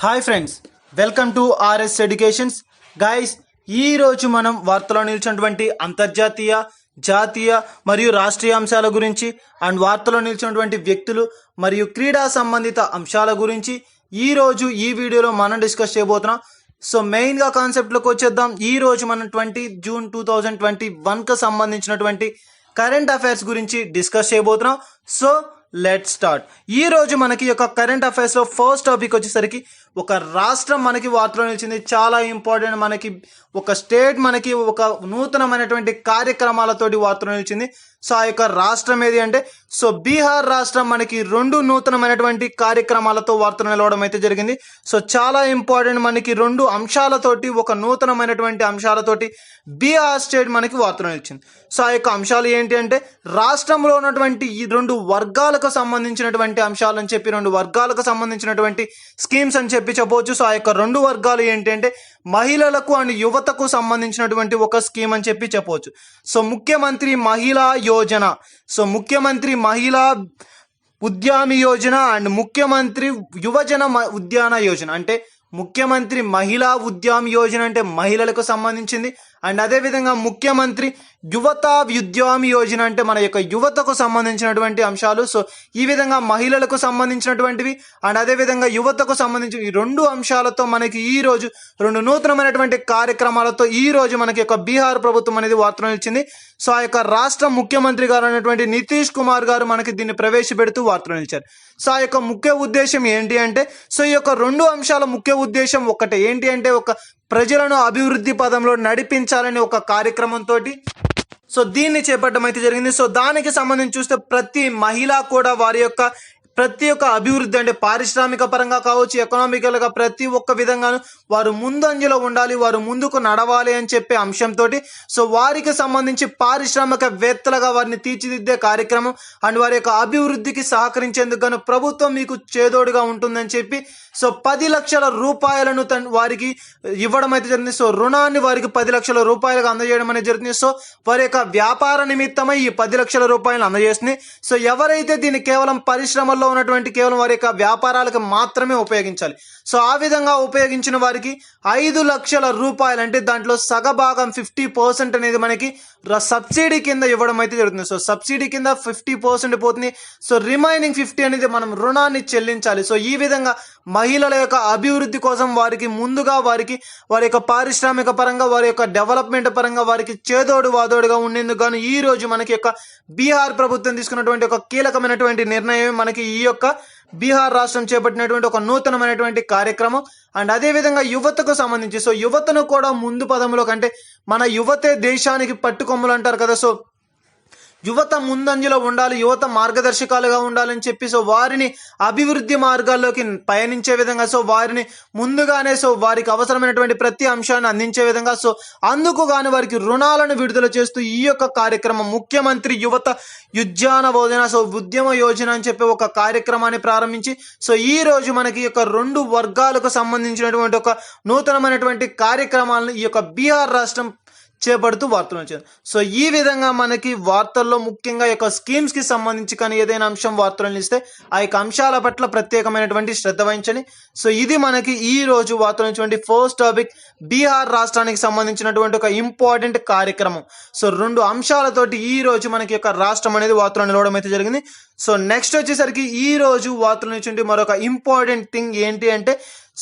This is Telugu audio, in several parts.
Hi friends, welcome to RS educations. Guys, ఈరోజు మనం వార్తలో నిలిచినటువంటి అంతర్జాతీయ, జాతీయ మరియు రాష్ట్రీయ అంశాల గురించి అండ్ వార్తలో నిలిచినటువంటి వ్యక్తులు మరియు క్రీడా సంబంధిత అంశాల గురించి ఈరోజు ఈ వీడియోలో మనం డిస్కస్ చేయబోతున్నాం. సో మెయిన్గా కాన్సెప్ట్లోకి వచ్చేద్దాం. ఈరోజు మనం 20 జూన్ 2021కి సంబంధించినటువంటి కరెంట్ అఫైర్స్ గురించి డిస్కస్ చేయబోతున్నాం. So let start. ఈ రోజు మనకి యొక్క కరెంట్ అఫైర్స్లో ఫస్ట్ టాపిక్ వచ్చేసరికి ఒక రాష్ట్రం మనకి వార్తలో నిలిచింది. చాలా ఇంపార్టెంట్. మనకి ఒక స్టేట్ మనకి ఒక నూతనమైనటువంటి కార్యక్రమాలతోటి వార్తలో నిలిచింది. సో ఆ యొక్క రాష్ట్రం ఏది అంటే సో బీహార్ రాష్ట్రం మనకి 2 నూతనమైనటువంటి కార్యక్రమాలతో వార్తలు నిలవడం అయితే జరిగింది. సో చాలా ఇంపార్టెంట్. మనకి 2 అంశాలతోటి ఒక నూతనమైనటువంటి అంశాలతోటి బీహార్ స్టేట్ మనకి వార్తలు నిలిచింది. సో ఆ యొక్క అంశాలు ఏంటి అంటే రాష్ట్రంలో ఉన్నటువంటి ఈ 2 వర్గాలకు సంబంధించినటువంటి అంశాలు అని చెప్పి 2 వర్గాలకు సంబంధించినటువంటి స్కీమ్స్ అని చెప్పవచ్చు. సో ఆ యొక్క 2 వర్గాలు ఏంటి అంటే మహిళలకు అండ్ యువతకు సంబంధించినటువంటి ఒక స్కీమ్ అని చెప్పవచ్చు. సో ముఖ్యమంత్రి మహిళా యోజన, సో ముఖ్యమంత్రి మహిళా ఉద్యమి యోజన అండ్ ముఖ్యమంత్రి యువజన ఉద్యాన యోజన. అంటే ముఖ్యమంత్రి మహిళా ఉద్యమ యోజన అంటే మహిళలకు సంబంధించింది. అండ్ అదేవిధంగా ముఖ్యమంత్రి యువత ఉద్యమి యోజన అంటే మన యొక్క యువతకు సంబంధించినటువంటి అంశాలు. సో ఈ విధంగా మహిళలకు సంబంధించినటువంటివి అండ్ అదేవిధంగా యువతకు సంబంధించిన ఈ 2 అంశాలతో మనకి ఈ రోజు 2 నూతనమైనటువంటి కార్యక్రమాలతో ఈ రోజు మనకి యొక్క బీహార్ ప్రభుత్వం అనేది వార్తలు నిలిచింది. సో ఆ యొక్క రాష్ట్ర ముఖ్యమంత్రి గారు అయినటువంటి నితీష్ కుమార్ గారు మనకి దీన్ని ప్రవేశపెడుతూ వార్తలు నిలిచారు. సో ఆ యొక్క ముఖ్య ఉద్దేశం ఏంటి అంటే సో ఈ యొక్క 2 అంశాల ముఖ్య ఉద్దేశం ఒకటే. ఏంటి అంటే ఒక ప్రజలను అభివృద్ధి పదంలో నడిపించాలని ఒక కార్యక్రమంతో సో దీన్ని చేపట్టడం అయితే జరిగింది. సో దానికి సంబంధించి చూస్తే ప్రతి మహిళ కూడా వారి యొక్క ప్రతి ఒక్క అభివృద్ధి అంటే పారిశ్రామిక పరంగా కావచ్చు, ఎకనామికల్గా ప్రతి ఒక్క విధంగాను వారు ముందంజలో ఉండాలి, వారు ముందుకు నడవాలి అని చెప్పే అంశంతో సో వారికి సంబంధించి పారిశ్రామికవేత్తలుగా వారిని తీర్చిదిద్దే కార్యక్రమం అండ్ వారి యొక్క అభివృద్ధికి సహకరించేందుకు గాను ప్రభుత్వం మీకు చేదోడుగా ఉంటుందని చెప్పి సో 10 లక్షల రూపాయలను వారికి ఇవ్వడం అయితే జరిగింది. సో రుణాన్ని వారికి 10 లక్షల రూపాయలుగా అందజేయడం అనేది జరుగుతుంది. సో వారి యొక్క వ్యాపార నిమిత్తమై ఈ 10 లక్షల రూపాయలు అందజేస్తుంది. సో ఎవరైతే దీన్ని కేవలం పరిశ్రమల్లో ఉన్నటువంటి కేవలం వారి యొక్క వ్యాపారాలకు మాత్రమే ఉపయోగించాలి. సో ఆ విధంగా ఉపయోగించిన వారికి 5 లక్షల రూపాయలు అంటే దాంట్లో సగభాగం 50% అనేది మనకి సబ్సిడీ కింద ఇవ్వడం అయితే జరుగుతుంది. సో సబ్సిడీ కింద 50% పోతుంది. సో రిమైనింగ్ 50 అనేది మనం రుణాన్ని చెల్లించాలి. సో ఈ విధంగా మహిళల యొక్క అభివృద్ధి కోసం వారికి ముందుగా వారి యొక్క పారిశ్రామిక పరంగా వారి యొక్క డెవలప్మెంట్ పరంగా వారికి చేదోడు వాదోడుగా ఉండేందుకు గాను ఈ రోజు మనకి యొక్క బీహార్ ప్రభుత్వం తీసుకున్నటువంటి ఒక కీలకమైనటువంటి నిర్ణయం మనకి ఈ యొక్క బీహార్ రాష్ట్రం చేపట్టినటువంటి ఒక నూతనమైనటువంటి కార్యక్రమం. అండ్ అదేవిధంగా యువతకు సంబంధించి సో యువతను కూడా ముందు పదంలో కంటే మన యువతే దేశానికి పట్టుకొమ్మలు అంటారు కదా. సో యువత ముందంజలో ఉండాలి, యువత మార్గదర్శకాలుగా ఉండాలని చెప్పి సో వారిని అభివృద్ధి మార్గాల్లోకి పయనించే విధంగా సో వారిని ముందుగానే సో వారికి అవసరమైనటువంటి ప్రతి అంశాన్ని అందించే విధంగా సో అందుకు గాను వారికి రుణాలను విడుదల చేస్తూ ఈ యొక్క కార్యక్రమం ముఖ్యమంత్రి యువత ఉద్యాన యోజన సో ఉద్యమ యోజన అని చెప్పి ఒక కార్యక్రమాన్ని ప్రారంభించి సో ఈ రోజు మనకి యొక్క 2 వర్గాలకు సంబంధించినటువంటి ఒక నూతనమైనటువంటి కార్యక్రమాలను ఈ యొక్క బీహార్ రాష్ట్రం చేపడుతూ వార్తలు వచ్చారు. సో ఈ విధంగా మనకి వార్తల్లో ముఖ్యంగా యొక్క స్కీమ్స్కి సంబంధించి కానీ ఏదైనా అంశం వార్తలు ఇస్తే ఆ యొక్క అంశాల పట్ల ప్రత్యేకమైనటువంటి శ్రద్ధ వహించండి. సో ఇది మనకి ఈ రోజు వార్తలు ఇచ్చినటువంటి ఫస్ట్ టాపిక్ బీహార్ రాష్ట్రానికి సంబంధించినటువంటి ఒక ఇంపార్టెంట్ కార్యక్రమం. సో 2 అంశాలతోటి ఈ రోజు మనకి యొక్క రాష్ట్రం అనేది వార్తలు నిలవడం అయితే జరిగింది. సో నెక్స్ట్ వచ్చేసరికి ఈ రోజు వార్తలు ఇచ్చినటువంటి మరొక ఇంపార్టెంట్ థింగ్ ఏంటి అంటే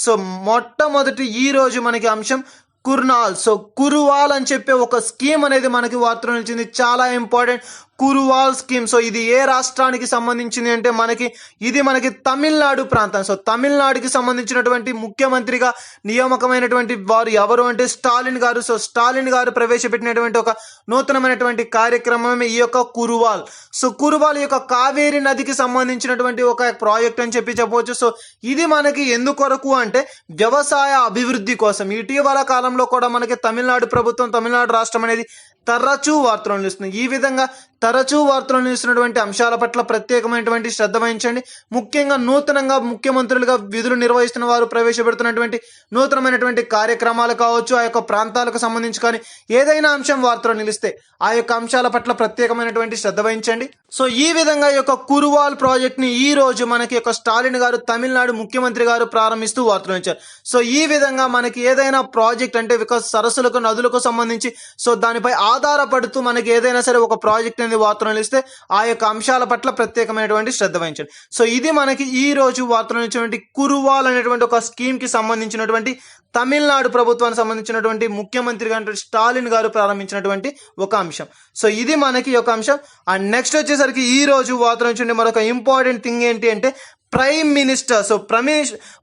సో మొట్టమొదటి ఈ రోజు మనకి అంశం కుర్నాల్. సో కురువాల్ అని చెప్పే ఒక స్కీమ్ అనేది మనకి వార్తలు నిలిచింది. చాలా ఇంపార్టెంట్ కురువాల్ స్కీమ్. సో ఇది ఏ రాష్ట్రానికి సంబంధించింది అంటే మనకి తమిళనాడు ప్రాంతం. సో తమిళనాడుకి సంబంధించినటువంటి ముఖ్యమంత్రిగా నియామకమైనటువంటి వారు ఎవరు అంటే స్టాలిన్ గారు. సో స్టాలిన్ గారు ప్రవేశపెట్టినటువంటి ఒక నూతనమైనటువంటి కార్యక్రమమే ఈ యొక్క కురువాల్. సో కురువాల్ యొక్క కావేరీ నదికి సంబంధించినటువంటి ఒక ప్రాజెక్ట్ అని చెప్పవచ్చు. సో ఇది మనకి ఎందుకొరకు అంటే వ్యవసాయ అభివృద్ధి కోసం. ఇటీవల కాలంలో కూడా మనకి తమిళనాడు ప్రభుత్వం తమిళనాడు రాష్ట్రం అనేది తరచూ వార్తలు నిలుస్తుంది. ఈ విధంగా తరచూ వార్తలు నిలుస్తున్నటువంటి అంశాల పట్ల ప్రత్యేకమైనటువంటి శ్రద్ధ వహించండి. ముఖ్యంగా నూతనంగా ముఖ్యమంత్రులుగా విధులు నిర్వహిస్తున్న వారు ప్రవేశపెడుతున్నటువంటి నూతనమైనటువంటి కార్యక్రమాలు కావచ్చు, ఆ యొక్క ప్రాంతాలకు సంబంధించి కానీ ఏదైనా అంశం వార్తలు నిలిస్తే ఆ యొక్క అంశాల పట్ల ప్రత్యేకమైనటువంటి శ్రద్ధ వహించండి. సో ఈ విధంగా ఈ యొక్క కురువాల్ ప్రాజెక్ట్ ని ఈ రోజు మనకి యొక్క స్టాలిన్ గారు తమిళనాడు ముఖ్యమంత్రి గారు ప్రారంభిస్తూ వార్తలు ఇచ్చారు. సో ఈ విధంగా మనకి ఏదైనా ప్రాజెక్ట్ అంటే సరస్సులకు నదులకు సంబంధించి సో దానిపై ఆధారపడుతూ మనకి ఏదైనా సరే ఒక ప్రాజెక్ట్ అనేది వార్తలు నిలిస్తే ఆ యొక్క అంశాల పట్ల ప్రత్యేకమైనటువంటి శ్రద్ధ వహించండి. సో ఇది మనకి ఈ రోజు వార్తలు నిలిచినటువంటి కురువాల్ అనేటువంటి ఒక స్కీమ్ కి సంబంధించినటువంటి తమిళనాడు ప్రభుత్వానికి సంబంధించినటువంటి ముఖ్యమంత్రి గారు స్టాలిన్ గారు ప్రారంభించినటువంటి ఒక అంశం. సో ఇది మనకి ఒక అంశం. అండ్ నెక్స్ట్ వచ్చేసరికి ఈ రోజు వార్తలు నుంచి మరొక ఇంపార్టెంట్ థింగ్ ఏంటి అంటే ప్రైమ్ మినిస్టర్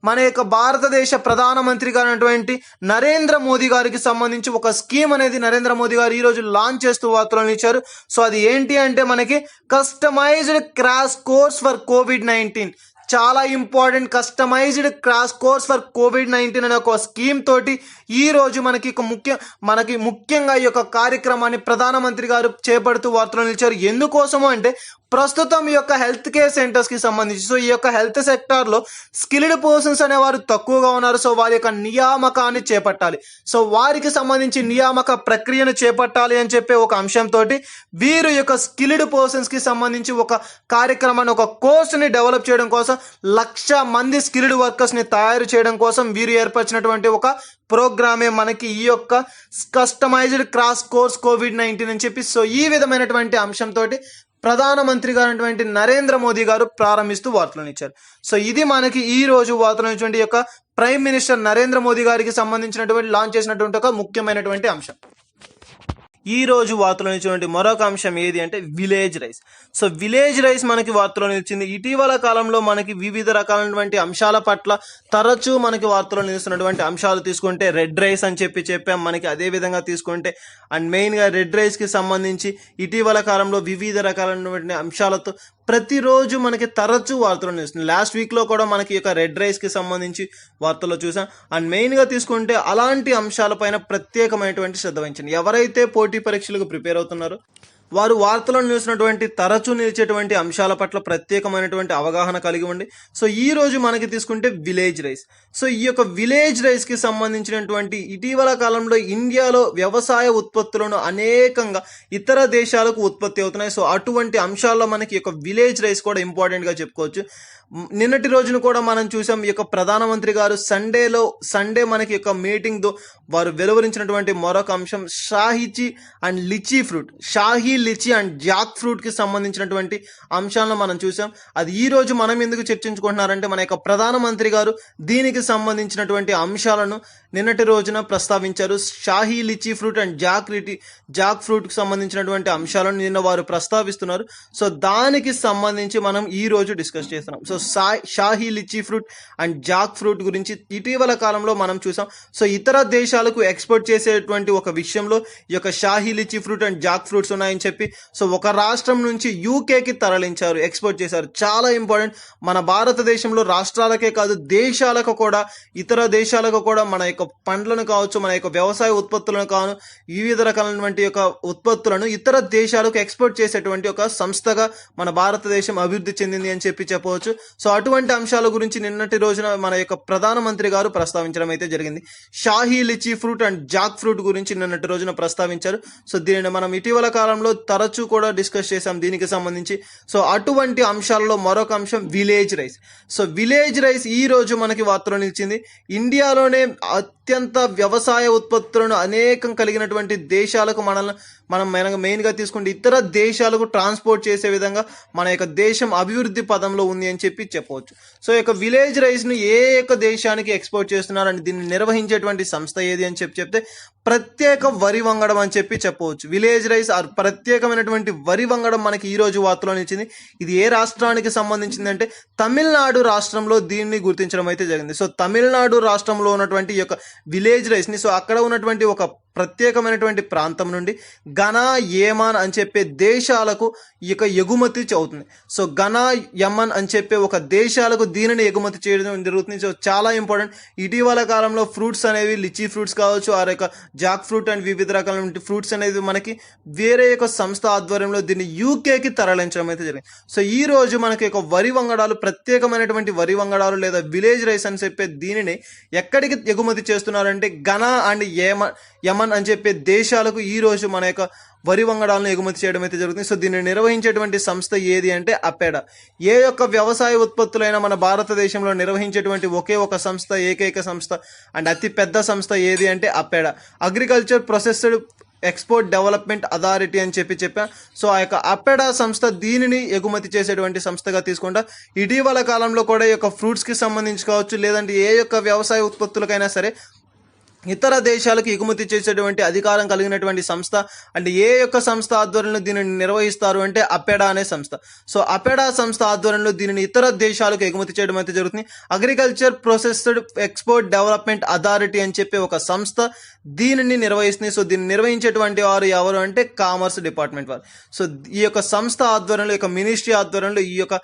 మన యొక్క భారతదేశ ప్రధానమంత్రి గారైనటువంటి నరేంద్ర మోదీ గారికి సంబంధించి ఒక స్కీమ్ అనేది నరేంద్ర మోదీ గారు ఈ రోజు లాంచ్ చేస్తూ వార్తలను ఇచ్చారు. సో అది ఏంటి అంటే మనకి కస్టమైజ్డ్ క్రాష్ కోర్స్ ఫర్ కోవిడ్-19, చాలా important customized crash course for కోవిడ్-19 అనే ఒక స్కీమ్ తోటి ఈ రోజు మనకి ముఖ్యంగా ఈ యొక్క కార్యక్రమాన్ని ప్రధానమంత్రి గారు చేపడుతూ వార్తలు నిలిచారు. ఎందుకోసము అంటే ప్రస్తుతం ఈ యొక్క హెల్త్ కేర్ సెంటర్స్ కి సంబంధించి సో ఈ యొక్క హెల్త్ సెక్టార్ లో స్కిల్డ్ పర్సన్స్ అనేవారు తక్కువగా ఉన్నారు. సో వారి యొక్క నియామకాన్ని చేపట్టాలి, సో వారికి సంబంధించి నియామక ప్రక్రియను చేపట్టాలి అని చెప్పే ఒక అంశంతో వీరు యొక్క స్కిల్డ్ పర్సన్స్ కి సంబంధించి ఒక కార్యక్రమాన్ని ఒక కోర్సుని డెవలప్ చేయడం కోసం 1,00,000 మంది స్కిల్డ్ వర్కర్స్ ని తయారు చేయడం కోసం వీరు ఏర్పరిచినటువంటి ఒక ప్రోగ్రామే మనకి ఈ యొక్క కస్టమైజ్డ్ క్రాష్ కోర్స్ కోవిడ్-19 అని చెప్పి సో ఈ విధమైనటువంటి అంశంతో ప్రధానమంత్రి గారైనటువంటి నరేంద్ర మోదీ గారు ప్రారంభిస్తూ వార్తలను ఇచ్చారు. సో ఇది మనకి ఈ రోజు వార్తలు ఇచ్చినటువంటి యొక్క ప్రైమ్ మినిస్టర్ నరేంద్ర మోదీ గారికి సంబంధించినటువంటి లాంచ్ చేసినటువంటి ఒక ముఖ్యమైనటువంటి అంశం. ఈ రోజు వార్తలో నిలిచినటువంటి మరొక అంశం ఏది అంటే village rice. So village rice మనకి వార్తలో నిలిచింది. ఇటీవల కాలంలో మనకి వివిధ రకాలైనటువంటి అంశాల పట్ల తరచూ మనకి వార్తలో నిలుస్తున్నటువంటి అంశాలు తీసుకుంటే రెడ్ రైస్ అని చెప్పాం మనకి. అదే విధంగా తీసుకుంటే అండ్ మెయిన్గా రెడ్ రైస్కి సంబంధించి ఇటీవల కాలంలో వివిధ రకాలైనటువంటి అంశాలతో ప్రతిరోజు మనకి తరచూ వార్తలు నిలుస్తుంది. లాస్ట్ వీక్లో కూడా మనకి యొక్క రెడ్ రైస్కి సంబంధించి వార్తల్లో చూసాం. అండ్ మెయిన్గా తీసుకుంటే అలాంటి అంశాలపైన ప్రత్యేకమైనటువంటి శ్రద్ధ వహించండి. ఎవరైతే పోటీ పరీక్షలకు ప్రిపేర్ అవుతున్నారో వారు వార్తల్లో నిలిచినటువంటి తరచూ నిలిచేటువంటి అంశాల పట్ల ప్రత్యేకమైనటువంటి అవగాహన కలిగి ఉండి సో ఈ రోజు మనకి తీసుకుంటే విలేజ్ రైస్. సో ఈ యొక్క విలేజ్ రైస్కి సంబంధించినటువంటి ఇటీవల కాలంలో ఇండియాలో వ్యవసాయ ఉత్పత్తులను అనేకంగా ఇతర దేశాలకు ఉత్పత్తి అవుతున్నాయి. సో అటువంటి అంశాల్లో మనకి ఈ యొక్క విలేజ్ రైస్ కూడా ఇంపార్టెంట్గా చెప్పుకోవచ్చు. నిన్నటి రోజున కూడా మనం చూసాం ఈ యొక్క ప్రధానమంత్రి గారు సండే మనకి యొక్క మీటింగ్ తో వారు వెలువరించినటువంటి మరొక అంశం Shahi lychee and Jack fruit కి సంబంధించినటువంటి అంశాలను మనం చూసాం. అది ఈ రోజు మనం ఎందుకు చర్చించుకుంటున్నారంటే మన యొక్క ప్రధానమంత్రి గారు దీనికి సంబంధించినటువంటి అంశాలను నిన్నటి రోజున ప్రస్తావించారు. Shahi lychee fruit and Jack fruit కి సంబంధించినటువంటి అంశాలను నిన్న వారు ప్రస్తావిస్తున్నారు. సో దానికి సంబంధించి మనం ఈ రోజు డిస్కస్ చేస్తున్నాం. So Shahi lychee fruit and Jack fruit గురించి ఇటీవల కాలంలో మనం చూసాం. సో ఇతర దేశాలకు ఎక్స్పోర్ట్ చేసేటువంటి ఒక విషయంలో ఈ యొక్క Shahi lychee fruit and Jack fruits ఉన్నాయని చెప్పి సో ఒక రాష్ట్రం నుంచి యూకేకి తరలించారు, ఎక్స్పోర్ట్ చేశారు. చాలా ఇంపార్టెంట్. మన భారతదేశంలో రాష్ట్రాలకే కాదు దేశాలకు కూడా ఇతర దేశాలకు కూడా మన యొక్క పండ్లను కావచ్చు, మన యొక్క వ్యవసాయ ఉత్పత్తులను కాను వివిధ రకాలైనటువంటి యొక్క ఉత్పత్తులను ఇతర దేశాలకు ఎక్స్పోర్ట్ చేసేటువంటి ఒక సంస్థగా మన భారతదేశం అభివృద్ధి చెందింది అని చెప్పవచ్చు. సో అటువంటి అంశాల గురించి నిన్నటి రోజున మన యొక్క ప్రధానమంత్రి గారు ప్రస్తావించడం అయితే జరిగింది. Shahi lychee fruit and Jack fruit గురించి నిన్నటి రోజున ప్రస్తావించారు. సో దీనిని మనం ఇటీవల కాలంలో తరచూ కూడా డిస్కస్ చేసాం దీనికి సంబంధించి. సో అటువంటి అంశాలలో మరొక అంశం village rice. So village rice ఈ రోజు మనకి వార్తలో నిలిచింది. ఇండియాలోనే అత్యంత వ్యవసాయ ఉత్పత్తులను అనేకం కలిగినటువంటి దేశాలకు మనం మెయిన్గా తీసుకుంటే ఇతర దేశాలకు ట్రాన్స్పోర్ట్ చేసే విధంగా మన యొక్క దేశం అభివృద్ధి పదంలో ఉంది అని చెప్పవచ్చు. సో ఈ యొక్క విలేజ్ రైస్ను ఏ యొక్క దేశానికి ఎక్స్పోర్ట్ చేస్తున్నారని దీన్ని నిర్వహించేటువంటి సంస్థ ఏది అని చెప్తే ప్రత్యేక వరి వంగడం అని చెప్పవచ్చు. విలేజ్ రైస్ ప్రత్యేకమైనటువంటి వరి వంగడం మనకి ఈ రోజు వార్తలో నిలిచింది. ఇది ఏ రాష్ట్రానికి సంబంధించింది అంటే తమిళనాడు రాష్ట్రంలో దీన్ని గుర్తించడం అయితే జరిగింది. సో తమిళనాడు రాష్ట్రంలో ఉన్నటువంటి ఈ యొక్క విలేజ్ రైస్ని సో అక్కడ ఉన్నటువంటి ఒక ప్రత్యేకమైనటువంటి ప్రాంతం నుండి ఘనా, ఏమాన్ అని చెప్పే దేశాలకు ఈ యొక్క ఎగుమతి అవుతుంది. సో ఘనా, యమన్ అని చెప్పే ఒక దేశాలకు దీనిని ఎగుమతి చేయడం జరుగుతుంది. సో చాలా ఇంపార్టెంట్. ఇటీవల కాలంలో ఫ్రూట్స్ అనేవి లిచీ ఫ్రూట్స్ కావచ్చు, ఆ యొక్క జాక్ ఫ్రూట్ అండ్ వివిధ రకాల ఫ్రూట్స్ అనేది మనకి వేరే యొక్క సంస్థ ఆధ్వర్యంలో దీన్ని యూకేకి తరలించడం అయితే జరిగింది. సో ఈ రోజు మనకి ఒక వరి వంగడాలు, ప్రత్యేకమైనటువంటి వరి వంగడాలు లేదా విలేజ్ రైస్ అని చెప్పే దీనిని ఎక్కడికి ఎగుమతి చేస్తున్నారంటే ఘనా అండ్ యమన్ అని చెప్పే దేశాలకు ఈ రోజు మన యొక్క వరి వంగడాలను ఎగుమతి చేయడం అయితే జరుగుతుంది. సో దీన్ని నిర్వహించేటువంటి సంస్థ ఏది అంటే అపెడా. ఏ యొక్క వ్యవసాయ ఉత్పత్తులైనా మన భారతదేశంలో నిర్వహించేటువంటి ఒకే ఒక సంస్థ, ఏకైక సంస్థ అండ్ అతి పెద్ద సంస్థ ఏది అంటే APEDA, agriculture processed export development authority అని చెప్పా. సో ఆ యొక్క అపెడా సంస్థ దీనిని ఎగుమతి చేసేటువంటి సంస్థగా తీసుకుంటా. ఇటీవల కాలంలో కూడా ఈ యొక్క ఫ్రూట్స్కి సంబంధించి కావచ్చు, లేదంటే ఏ యొక్క వ్యవసాయ ఉత్పత్తులకైనా సరే ఇతర దేశాలకు ఎగుమతి చేసేటువంటి అధికారం కలిగినటువంటి సంస్థ అంటే ఏ యొక్క సంస్థ ఆధ్వర్యంలో దీనిని నిర్వహిస్తారు అంటే అపెడా అనే సంస్థ. సో అపెడా సంస్థ ఆధ్వర్యంలో దీనిని ఇతర దేశాలకు ఎగుమతి చేయడం అయితే జరుగుతుంది. Agriculture processed export development authority అని చెప్పి ఒక సంస్థ దీనిని నిర్వహిస్తుంది. సో దీన్ని నిర్వహించేటువంటి వారు ఎవరు అంటే కామర్స్ డిపార్ట్మెంట్ వారు. సో ఈ యొక్క సంస్థ ఆధ్వర్యంలో, ఈ యొక్క మినిస్ట్రీ ఆధ్వర్యంలో ఈ యొక్క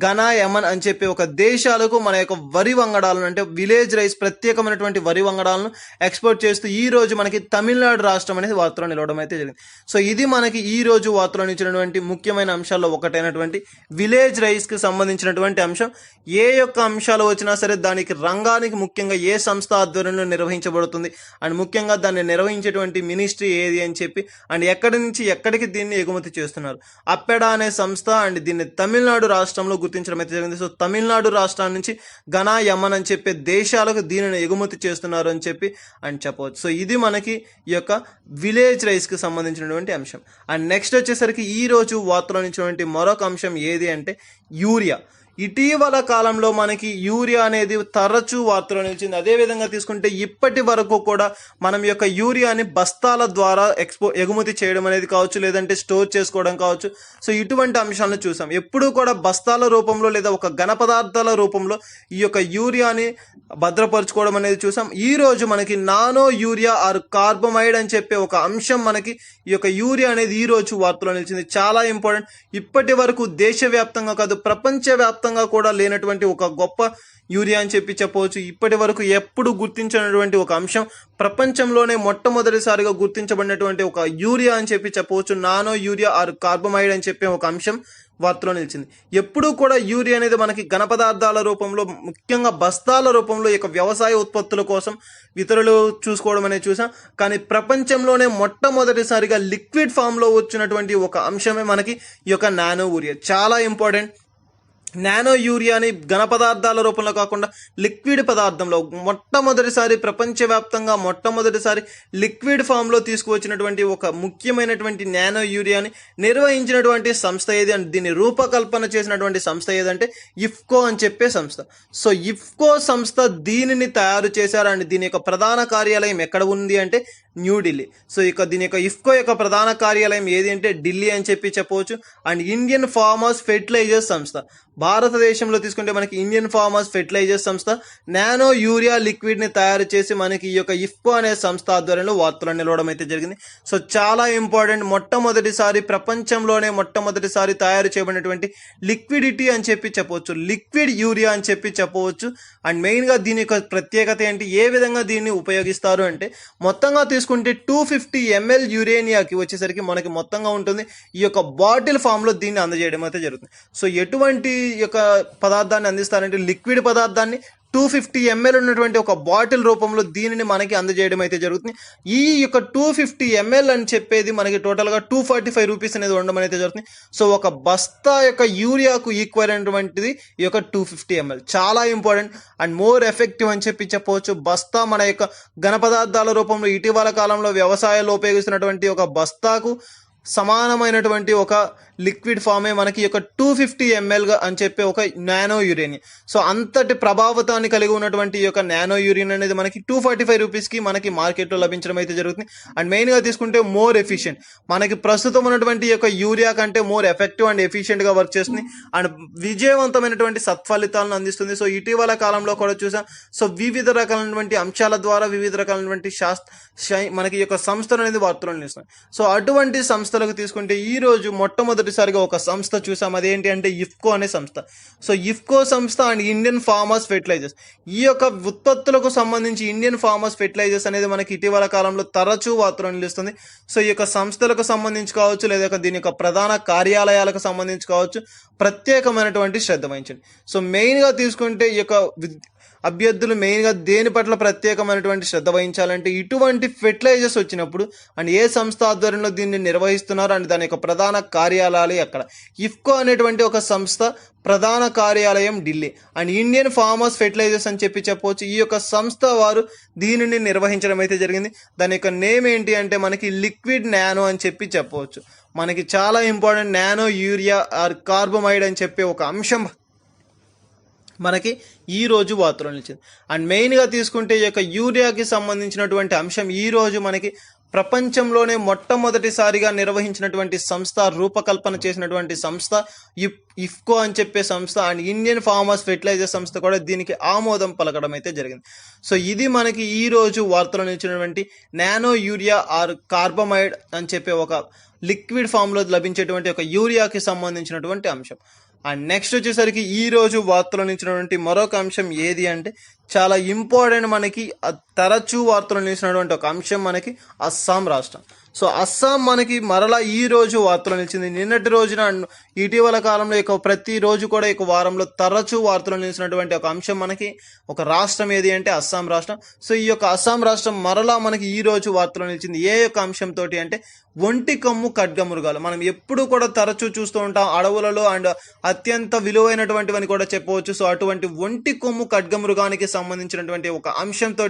ఘనా, యమన్ అని చెప్పి ఒక దేశాలకు మన యొక్క వరి వంగడాలను అంటే విలేజ్ రైస్, ప్రత్యేకమైనటువంటి వరి వంగడాలను ఎక్స్పోర్ట్ చేస్తూ ఈ రోజు మనకి తమిళనాడు రాష్ట్రం అనేది వార్తలో నిలవడం అయితే జరిగింది. సో ఇది మనకి ఈ రోజు వార్తలో నిలిచినటువంటి ముఖ్యమైన అంశాల్లో ఒకటైనటువంటి విలేజ్ రైస్కి సంబంధించినటువంటి అంశం. ఏ యొక్క అంశాలు వచ్చినా సరే దానికి రంగానికి ముఖ్యంగా ఏ సంస్థ ఆధ్వర్యంలో నిర్వహించబడుతుంది అండ్ ముఖ్యంగా దాన్ని నిర్వహించేటువంటి మినిస్ట్రీ ఏది అని చెప్పి అండ్ ఎక్కడి నుంచి ఎక్కడికి దీన్ని ఎగుమతి చేస్తున్నారు. అపెడా అనే సంస్థ అండ్ దీన్ని తమిళనాడు రాష్ట్రంలో గుర్తించడం అయితే జరిగింది. సో తమిళనాడు రాష్ట్రం నుంచి ఘనా, యమన్ అని చెప్పే దేశాలకు దీనిని ఎగుమతి చేస్తున్నారు అని చెప్పి అని చెప్పవచ్చు. సో ఇది మనకి ఈ యొక్క విలేజ్ రైస్కి సంబంధించినటువంటి అంశం. అండ్ నెక్స్ట్ వచ్చేసరికి ఈ రోజు వార్తలో నిలిచినటువంటి మరొక అంశం ఏది అంటే యూరియా. ఇటీవల కాలంలో మనకి యూరియా అనేది తరచూ వార్తలో నిలిచింది. అదేవిధంగా తీసుకుంటే ఇప్పటి వరకు కూడా మనం యొక్క యూరియాని బస్తాల ద్వారా ఎగుమతి చేయడం అనేది కావచ్చు, లేదంటే స్టోర్ చేసుకోవడం కావచ్చు. సో ఇటువంటి అంశాలను చూసాం. ఎప్పుడూ కూడా బస్తాల రూపంలో లేదా ఒక ఘన పదార్థాల రూపంలో ఈ యొక్క యూరియాని భద్రపరచుకోవడం అనేది చూసాం. ఈ రోజు మనకి నానో యూరియా ఆర్ కార్బమైడ్ అని చెప్పే ఒక అంశం మనకి ఈ యొక్క యూరియా అనేది ఈ రోజు వార్తలో నిలిచింది. చాలా ఇంపార్టెంట్. ఇప్పటి వరకు దేశవ్యాప్తంగా కాదు, ప్రపంచవ్యాప్తంగా కూడా లేనటువంటి ఒక గొప్ప యూరియా అని చెప్పవచ్చు. ఇప్పటి వరకు ఎప్పుడు గుర్తించినటువంటి ఒక అంశం, ప్రపంచంలోనే మొట్టమొదటిసారిగా గుర్తించబడినటువంటి ఒక యూరియా అని చెప్పవచ్చు. నానో యూరియా ఆర్ కార్బమైడ్ అని చెప్పే ఒక అంశం వార్తలో నిలిచింది. ఎప్పుడూ కూడా యూరియా అనేది మనకి ఘన పదార్థాల రూపంలో, ముఖ్యంగా బస్తాల రూపంలో ఈ యొక్క వ్యవసాయ ఉత్పత్తుల కోసం ఇతరులు చూసుకోవడం అనేది చూసాం. కానీ ప్రపంచంలోనే మొట్టమొదటిసారిగా లిక్విడ్ ఫామ్లో వచ్చినటువంటి ఒక అంశమే మనకి ఈ యొక్క నానో యూరియా. చాలా ఇంపార్టెంట్. నానో యూరియాని ఘన పదార్థాల రూపంలో కాకుండా లిక్విడ్ పదార్థంలో మొట్టమొదటిసారి ప్రపంచవ్యాప్తంగా మొట్టమొదటిసారి లిక్విడ్ ఫామ్లో తీసుకువచ్చినటువంటి ఒక ముఖ్యమైనటువంటి నానో యూరియాని నిర్వహించినటువంటి సంస్థ ఏది అంటే దీన్ని రూపకల్పన చేసినటువంటి సంస్థ ఏదంటే ఇఫ్కో అని చెప్పే సంస్థ. సో ఇఫ్కో సంస్థ దీనిని తయారు చేశారు అండ్ దీని యొక్క ప్రధాన కార్యాలయం ఎక్కడ ఉంది అంటే న్యూఢిల్లీ. సో ఇక దీని యొక్క ఇఫ్కో యొక్క ప్రధాన కార్యాలయం ఏది అంటే ఢిల్లీ అని చెప్పవచ్చు. అండ్ ఇండియన్ ఫార్మర్స్ ఫెర్టిలైజర్స్ సంస్థ, భారతదేశంలో తీసుకుంటే మనకి ఇండియన్ ఫార్మర్స్ ఫెర్టిలైజర్స్ సంస్థ నానో యూరియా లిక్విడ్ని తయారు చేసి మనకి ఈ యొక్క ఇఫ్కో అనే సంస్థ ఆధ్వర్యంలో వార్తలు నిలవడం అయితే జరిగింది. సో చాలా ఇంపార్టెంట్. మొట్టమొదటిసారి ప్రపంచంలోనే మొట్టమొదటిసారి తయారు చేయబడినటువంటి లిక్విడిటీ అని చెప్పవచ్చు, లిక్విడ్ యూరియా అని చెప్పవచ్చు. అండ్ మెయిన్గా దీని యొక్క ప్రత్యేకత ఏంటి, ఏ విధంగా దీన్ని ఉపయోగిస్తారు అంటే మొత్తంగా తీసుకుంటే 250 ml యురేనియాకి వచ్చేసరికి మనకి మొత్తంగా ఉంటుంది ఈ యొక్క బాటిల్ ఫామ్లో దీన్ని అందజేయడం అయితే జరుగుతుంది. సో ఎటువంటి యొక్క పదార్థాన్ని అందిస్తారంటే లిక్విడ్ పదార్థాన్ని 250 ml ఉన్నటువంటి ఒక బాటిల్ రూపంలో దీనిని మనకి అందజేయడం అయితే జరుగుతుంది. ఈ యొక్క 250 ml అని చెప్పేది మనకి టోటల్గా 245 రూపీస్ అనేది ఉండడం అయితే జరుగుతుంది. సో ఒక బస్తా యొక్క యూరియాకు ఈక్వల్ అయినటువంటిది ఈ యొక్క 250 ml. చాలా ఇంపార్టెంట్ అండ్ మోర్ ఎఫెక్టివ్ అని చెప్పవచ్చు. బస్తా మన యొక్క ఘన పదార్థాల రూపంలో ఇటీవల కాలంలో వ్యవసాయంలో ఉపయోగిస్తున్నటువంటి ఒక బస్తాకు సమానమైనటువంటి ఒక లిక్విడ్ ఫామే మనకి యొక్క 250 ml అని చెప్పే ఒక నానో యూరియన్. సో అంతటి ప్రభావితాన్ని కలిగి ఉన్నటువంటి ఈ యొక్క నానో యూరియన్ అనేది మనకి 245 రూపీస్కి మనకి మార్కెట్లో లభించడం అయితే జరుగుతుంది. అండ్ మెయిన్గా తీసుకుంటే మోర్ ఎఫిషియెంట్, మనకి ప్రస్తుతం ఉన్నటువంటి ఈ యొక్క యూరియా కంటే మోర్ ఎఫెక్టివ్ అండ్ ఎఫిషియెంట్గా వర్క్ చేస్తుంది అండ్ విజయవంతమైనటువంటి సత్ఫలితాలను అందిస్తుంది. సో ఇటీవల కాలంలో కూడా చూసాం. సో వివిధ రకాలైనటువంటి అంశాల ద్వారా వివిధ రకాలైనటువంటి మనకి ఈ యొక్క సంస్థలు అనేది వార్తలు నిలుస్తున్నాయి. సో అటువంటి సంస్థ సంస్థలకు తీసుకుంటే ఈ రోజు మొట్టమొదటిసారిగా ఒక సంస్థ చూసాం, అదేంటి అంటే ఇఫ్కో అనే సంస్థ. సో ఇఫ్కో సంస్థ అండ్ ఇండియన్ ఫార్మర్స్ ఫెర్టిలైజర్స్, ఈ యొక్క ఉత్పత్తులకు సంబంధించి ఇండియన్ ఫార్మర్స్ ఫెర్టిలైజర్స్ అనేది మనకి ఇటీవల కాలంలో తరచూ వార్తలో నిలుస్తుంది. సో ఈ యొక్క సంస్థలకు సంబంధించి కావచ్చు, లేదా దీని యొక్క ప్రధాన కార్యాలయాలకు సంబంధించి కావచ్చు, ప్రత్యేకమైనటువంటి శ్రద్ధ వహించండి. సో మెయిన్గా తీసుకుంటే ఈ యొక్క అభ్యర్థులు మెయిన్గా దేని పట్ల ప్రత్యేకమైనటువంటి శ్రద్ధ వహించాలంటే, ఇటువంటి ఫెర్టిలైజర్స్ వచ్చినప్పుడు అండ్ ఏ సంస్థ ఆధ్వర్యంలో దీన్ని నిర్వహిస్తున్నారు అండ్ దాని యొక్క ప్రధాన కార్యాలయాలు ఎక్కడ. ఇఫ్కో అనేటువంటి ఒక సంస్థ ప్రధాన కార్యాలయం Delhi and Indian farmers fertilisers అని చెప్పవచ్చు. ఈ యొక్క సంస్థ వారు దీనిని నిర్వహించడం అయితే జరిగింది. దాని యొక్క నేమ్ ఏంటి అంటే మనకి లిక్విడ్ నానో అని చెప్పవచ్చు. మనకి చాలా important, nano urea or carbamide అని చెప్పే ఒక అంశం మనకి ఈ రోజు వార్తలో నిలిచింది. అండ్ మెయిన్గా తీసుకుంటే ఈ యొక్క యూరియాకి సంబంధించినటువంటి అంశం ఈ రోజు మనకి ప్రపంచంలోనే మొట్టమొదటిసారిగా నిర్వహించినటువంటి సంస్థ, రూపకల్పన చేసినటువంటి సంస్థ ఇఫ్కో అని చెప్పే సంస్థ అండ్ ఇండియన్ ఫార్మర్స్ ఫెర్టిలైజర్ సంస్థ కూడా దీనికి ఆమోదం పలకడం అయితే జరిగింది. సో ఇది మనకి ఈ రోజు వార్తలో నిలిచినటువంటి నానో యూరియా ఆర్ కార్బమైడ్ అని చెప్పే ఒక లిక్విడ్ ఫామ్లో లభించేటువంటి ఒక యూరియాకి సంబంధించినటువంటి అంశం. అండ్ నెక్స్ట్ వచ్చేసరికి ఈ రోజు వార్తలో నిలిచినటువంటి మరొక అంశం ఏది అంటే చాలా ఇంపార్టెంట్, మనకి తరచూ వార్తలు నిలిచినటువంటి ఒక అంశం మనకి అస్సాం రాష్ట్రం. సో అస్సాం మనకి మరలా ఈ రోజు వార్తలు నిలిచింది. నిన్నటి రోజున ఇటీవల కాలంలో ఇక ప్రతిరోజు కూడా ఇక వారంలో తరచూ వార్తలు నిలిచినటువంటి ఒక అంశం మనకి ఒక రాష్ట్రం ఏది అంటే అస్సాం రాష్ట్రం. సో ఈ యొక్క అస్సాం రాష్ట్రం మరలా మనకి ఈ రోజు వార్తలు నిలిచింది. ఏ యొక్క అంశంతో అంటే ఒంటి కొమ్ము ఖడ్గమృగాలు. మనం ఎప్పుడు కూడా తరచూ చూస్తూ ఉంటాం అడవులలో అండ్ అత్యంత విలువైనటువంటివని కూడా చెప్పవచ్చు. సో అటువంటి ఒంటి కొమ్ము ఖడ్గమృగానికి సంబంధించినటువంటి ఒక అంశంతో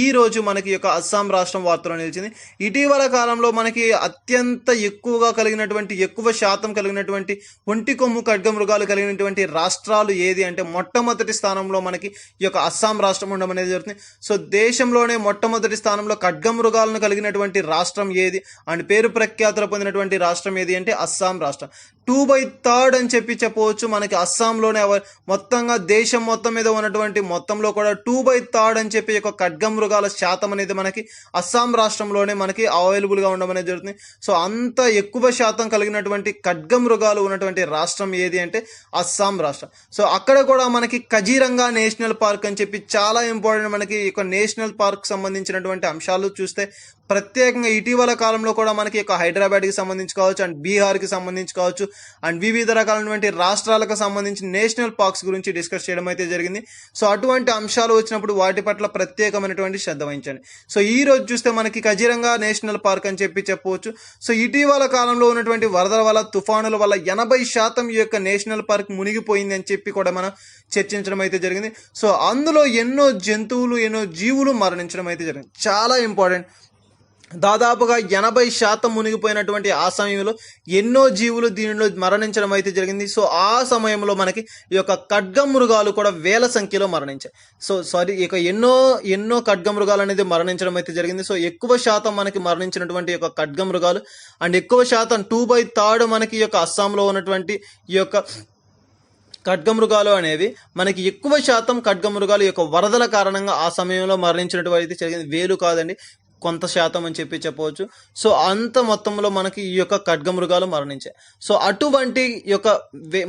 ఈ రోజు మనకి యొక్క అస్సాం రాష్ట్రం వార్తలో నిలిచింది. ఇటీవల కాలంలో మనకి అత్యంత ఎక్కువ శాతం కలిగినటువంటి ఒంటి కొమ్ము ఖడ్గమృగాలు కలిగినటువంటి రాష్ట్రాలు ఏది అంటే మొట్టమొదటి స్థానంలో మనకి ఈ యొక్క అస్సాం రాష్ట్రం ఉండడం అనేది జరుగుతుంది. సో దేశంలోనే మొట్టమొదటి స్థానంలో ఖడ్గమృగాలను కలిగినటువంటి రాష్ట్రం ఏది అండ్ పేరు ప్రఖ్యాతులు పొందినటువంటి రాష్ట్రం ఏది అంటే అస్సాం రాష్ట్రం. 2/3 అని చెప్పవచ్చు. మనకి అస్సాంలోనే మొత్తంగా దేశం మొత్తం మీద ఉన్నటువంటి మొత్తంలో కూడా 2/3 అని చెప్పి ఒక ఖడ్గమృగాల శాతం అనేది మనకి అస్సాం రాష్ట్రంలోనే మనకి అవైలబుల్గా ఉండడం అనేది జరుగుతుంది. సో అంత ఎక్కువ శాతం కలిగినటువంటి ఖడ్గమృగాలు ఉన్నటువంటి రాష్ట్రం ఏది అంటే అస్సాం రాష్ట్రం. సో అక్కడ కూడా మనకి కజీరంగా నేషనల్ పార్క్ అని చెప్పి చాలా ఇంపార్టెంట్. మనకి ఒక నేషనల్ పార్క్ సంబంధించినటువంటి అంశాలు చూస్తే ప్రత్యేకంగా ఇటీవల కాలంలో కూడా మనకి ఒక హైదరాబాద్కి సంబంధించి కావచ్చు అండ్ బీహార్కి సంబంధించి కావచ్చు అండ్ వివిధ రకాలైనటువంటి రాష్ట్రాలకు సంబంధించి నేషనల్ పార్క్స్ గురించి డిస్కస్ చేయడం అయితే జరిగింది. సో అటువంటి అంశాలు వచ్చినప్పుడు వాటి పట్ల ప్రత్యేకమైనటువంటి శ్రద్ధ వహించండి. సో ఈ రోజు చూస్తే మనకి కజీరంగా నేషనల్ పార్క్ అని చెప్పవచ్చు. సో ఇటీవల కాలంలో ఉన్నటువంటి వరదల వల్ల, తుఫానుల వల్ల 80% ఈ యొక్క నేషనల్ పార్క్ మునిగిపోయింది అని చెప్పి కూడా మనం చర్చించడం అయితే జరిగింది. సో అందులో ఎన్నో జంతువులు, ఎన్నో జీవులు మరణించడం అయితే జరిగింది. చాలా ఇంపార్టెంట్. దాదాపుగా 80% మునిగిపోయినటువంటి ఆ సమయంలో ఎన్నో జీవులు దీనిలో మరణించడం అయితే జరిగింది. సో ఆ సమయంలో మనకి ఈ యొక్క ఖడ్గమృగాలు కూడా వేల సంఖ్యలో మరణించాయి. ఇక ఎన్నో ఖడ్గమృగాలు అనేది మరణించడం అయితే జరిగింది. సో ఎక్కువ శాతం మనకి మరణించినటువంటి యొక్క ఖడ్గమృగాలు అండ్ ఎక్కువ శాతం 2/3 మనకి ఈ యొక్క అస్సాంలో ఉన్నటువంటి ఈ యొక్క ఖడ్గమృగాలు అనేవి మనకి ఎక్కువ శాతం ఖడ్గమృగాలు యొక్క వరదల కారణంగా ఆ సమయంలో మరణించినటువంటి అయితే జరిగింది. వేలు కాదండి, కొంత శాతం అని చెప్పవచ్చు. సో అంత మొత్తంలో మనకి ఈ యొక్క ఖడ్గమృగాలు మరణించాయి. సో అటువంటి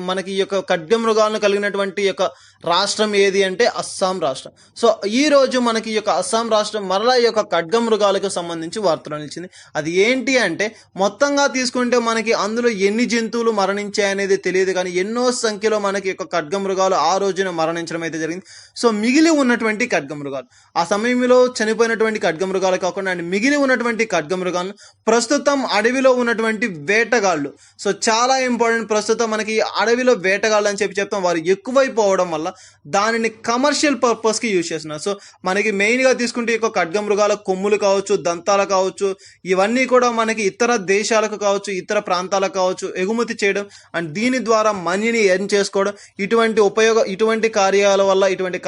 మనకి ఈ యొక్క ఖడ్గమృగాలను కలిగినటువంటి యొక్క రాష్ట్రం ఏది అంటే అస్సాం రాష్ట్రం. సో ఈ రోజు మనకి ఈ యొక్క అస్సాం రాష్ట్రం మరలా ఈ యొక్క ఖడ్గమృగాలకు సంబంధించి వార్తలు నిలిచింది. అది ఏంటి అంటే మొత్తంగా తీసుకుంటే మనకి అందులో ఎన్ని జంతువులు మరణించాయి అనేది తెలియదు, కానీ ఎన్నో సంఖ్యలో మనకి యొక్క ఖడ్గమృగాలు ఆ రోజున మరణించడం అయితే జరిగింది. సో మిగిలి ఉన్నటువంటి ఖడ్గమృగాలు, ఆ సమయంలో చనిపోయినటువంటి ఖడ్గమృగాలు కాకుండా మిగిలి ఉన్నటువంటి ఖడ్గమృగాలను ప్రస్తుతం అడవిలో ఉన్నటువంటి వేటగాళ్ళు, సో చాలా ఇంపార్టెంట్, ప్రస్తుతం మనకి అడవిలో వేటగాళ్ళు అని చెప్తాం, వారు ఎక్కువైపోవడం వల్ల దానిని కమర్షియల్ పర్పస్కి యూజ్ చేస్తున్నారు. సో మనకి మెయిన్గా తీసుకుంటే ఈ ఖడ్గమృగాల కొమ్ములు కావచ్చు, దంతాలు కావచ్చు, ఇవన్నీ కూడా మనకి ఇతర దేశాలకు కావచ్చు, ఇతర ప్రాంతాలకు కావచ్చు ఎగుమతి చేయడం అండ్ దీని ద్వారా మనీని ఎర్న్ చేసుకోవడం, ఇటువంటి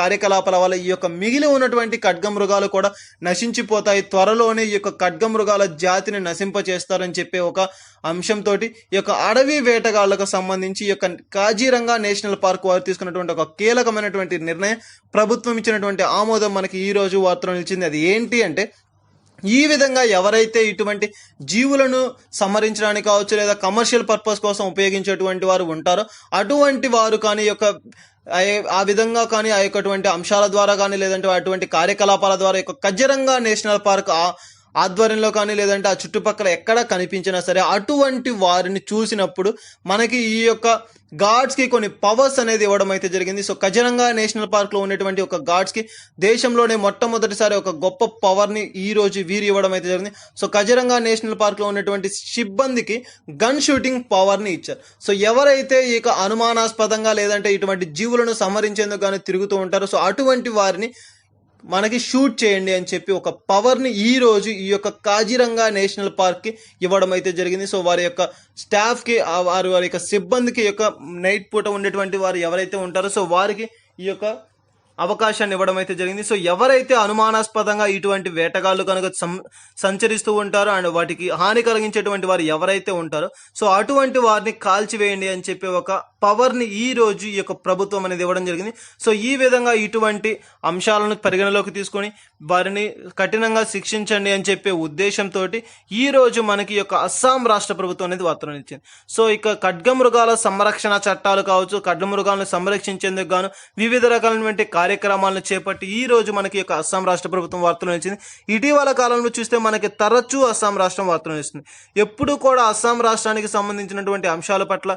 కార్యకలాపాల వల్ల ఈ యొక్క మిగిలి ఉన్నటువంటి ఖడ్గమృగాలు కూడా నశించిపోతాయి. త్వరలోనే ఈ యొక్క ఖడ్గమృగాల జాతిని నశింపచేస్తారని చెప్పే ఒక అంశంతో ఈ యొక్క అడవి వేటగాళ్లకు సంబంధించి ఈ యొక్క కాజీరంగా నేషనల్ పార్క్ వారు తీసుకున్నటువంటి ఒక కీలకమైనటువంటి నిర్ణయం, ప్రభుత్వం ఇచ్చినటువంటి ఆమోదం మనకి ఈ రోజు వార్తలో నిలిచింది. అది ఏంటి అంటే ఈ విధంగా ఎవరైతే ఇటువంటి జీవులను సంహరించడానికి కావచ్చు లేదా కమర్షియల్ పర్పస్ కోసం ఉపయోగించేటువంటి వారు ఉంటారో అటువంటి వారు కానీ ఆ విధంగా కానీ ఆ యొక్కటువంటి అంశాల ద్వారా కానీ లేదంటే అటువంటి కార్యకలాపాల ద్వారా కజిరంగా నేషనల్ పార్క్ ఆధ్వర్యంలో కానీ లేదంటే ఆ చుట్టుపక్కల ఎక్కడ కనిపించినా సరే అటువంటి వారిని చూసినప్పుడు మనకి ఈ యొక్క గాడ్స్కి కొన్ని పవర్స్ అనేది ఇవ్వడం అయితే జరిగింది. సో కజిరంగా నేషనల్ పార్క్లో ఉన్నటువంటి ఒక గాడ్స్కి దేశంలోనే మొట్టమొదటిసారి ఒక గొప్ప పవర్ని ఈ రోజు వీరు ఇవ్వడం అయితే జరిగింది. సో కజిరంగా నేషనల్ పార్క్లో ఉన్నటువంటి సిబ్బందికి గన్ షూటింగ్ పవర్ని ఇచ్చారు. సో ఎవరైతే ఇక అనుమానాస్పదంగా లేదంటే ఇటువంటి జీవులను సంహరించేందుకు కానీ తిరుగుతూ ఉంటారో సో అటువంటి వారిని మనకి షూట్ చేయండి అని చెప్పి ఒక పవర్ని ఈ రోజు ఈ యొక్క కాజిరంగా నేషనల్ పార్క్కి ఇవ్వడం అయితే జరిగింది. సో వారి యొక్క స్టాఫ్కి వారి యొక్క సిబ్బందికి యొక్క నైట్ పూట ఉండేటువంటి వారు ఎవరైతే ఉంటారో సో వారికి ఈ యొక్క అవకాశాన్ని ఇవ్వడం అయితే జరిగింది. సో ఎవరైతే అనుమానాస్పదంగా ఇటువంటి వేటగాళ్ళు కనుక సంచరిస్తూ ఉంటారో అండ్ వాటికి హాని కలిగించేటువంటి వారు ఎవరైతే ఉంటారో సో అటువంటి వారిని కాల్చివేయండి అని చెప్పి ఒక పవర్ని ఈ రోజు ఈ యొక్క ప్రభుత్వం అనేది ఇవ్వడం జరిగింది. సో ఈ విధంగా ఇటువంటి అంశాలను పరిగణలోకి తీసుకొని వారిని కఠినంగా శిక్షించండి అని చెప్పే ఉద్దేశంతో ఈ రోజు మనకి యొక్క అస్సాం రాష్ట్ర ప్రభుత్వం అనేది వార్తలను ఇచ్చింది. సో ఇక ఖడ్గమృగాల సంరక్షణ చట్టాలు కావచ్చు, ఖడ్గమృగాలను సంరక్షించేందుకు గాను వివిధ రకాలైనటువంటి కార్యక్రమాలను చేపట్టి ఈ రోజు మనకి యొక్క అస్సాం రాష్ట్ర ప్రభుత్వం వార్తలు ఇచ్చింది. ఇటీవల కాలంలో చూస్తే మనకి తరచూ అస్సాం రాష్ట్రం వార్తలు ఇస్తుంది. ఎప్పుడు కూడా అస్సాం రాష్ట్రానికి సంబంధించినటువంటి అంశాల పట్ల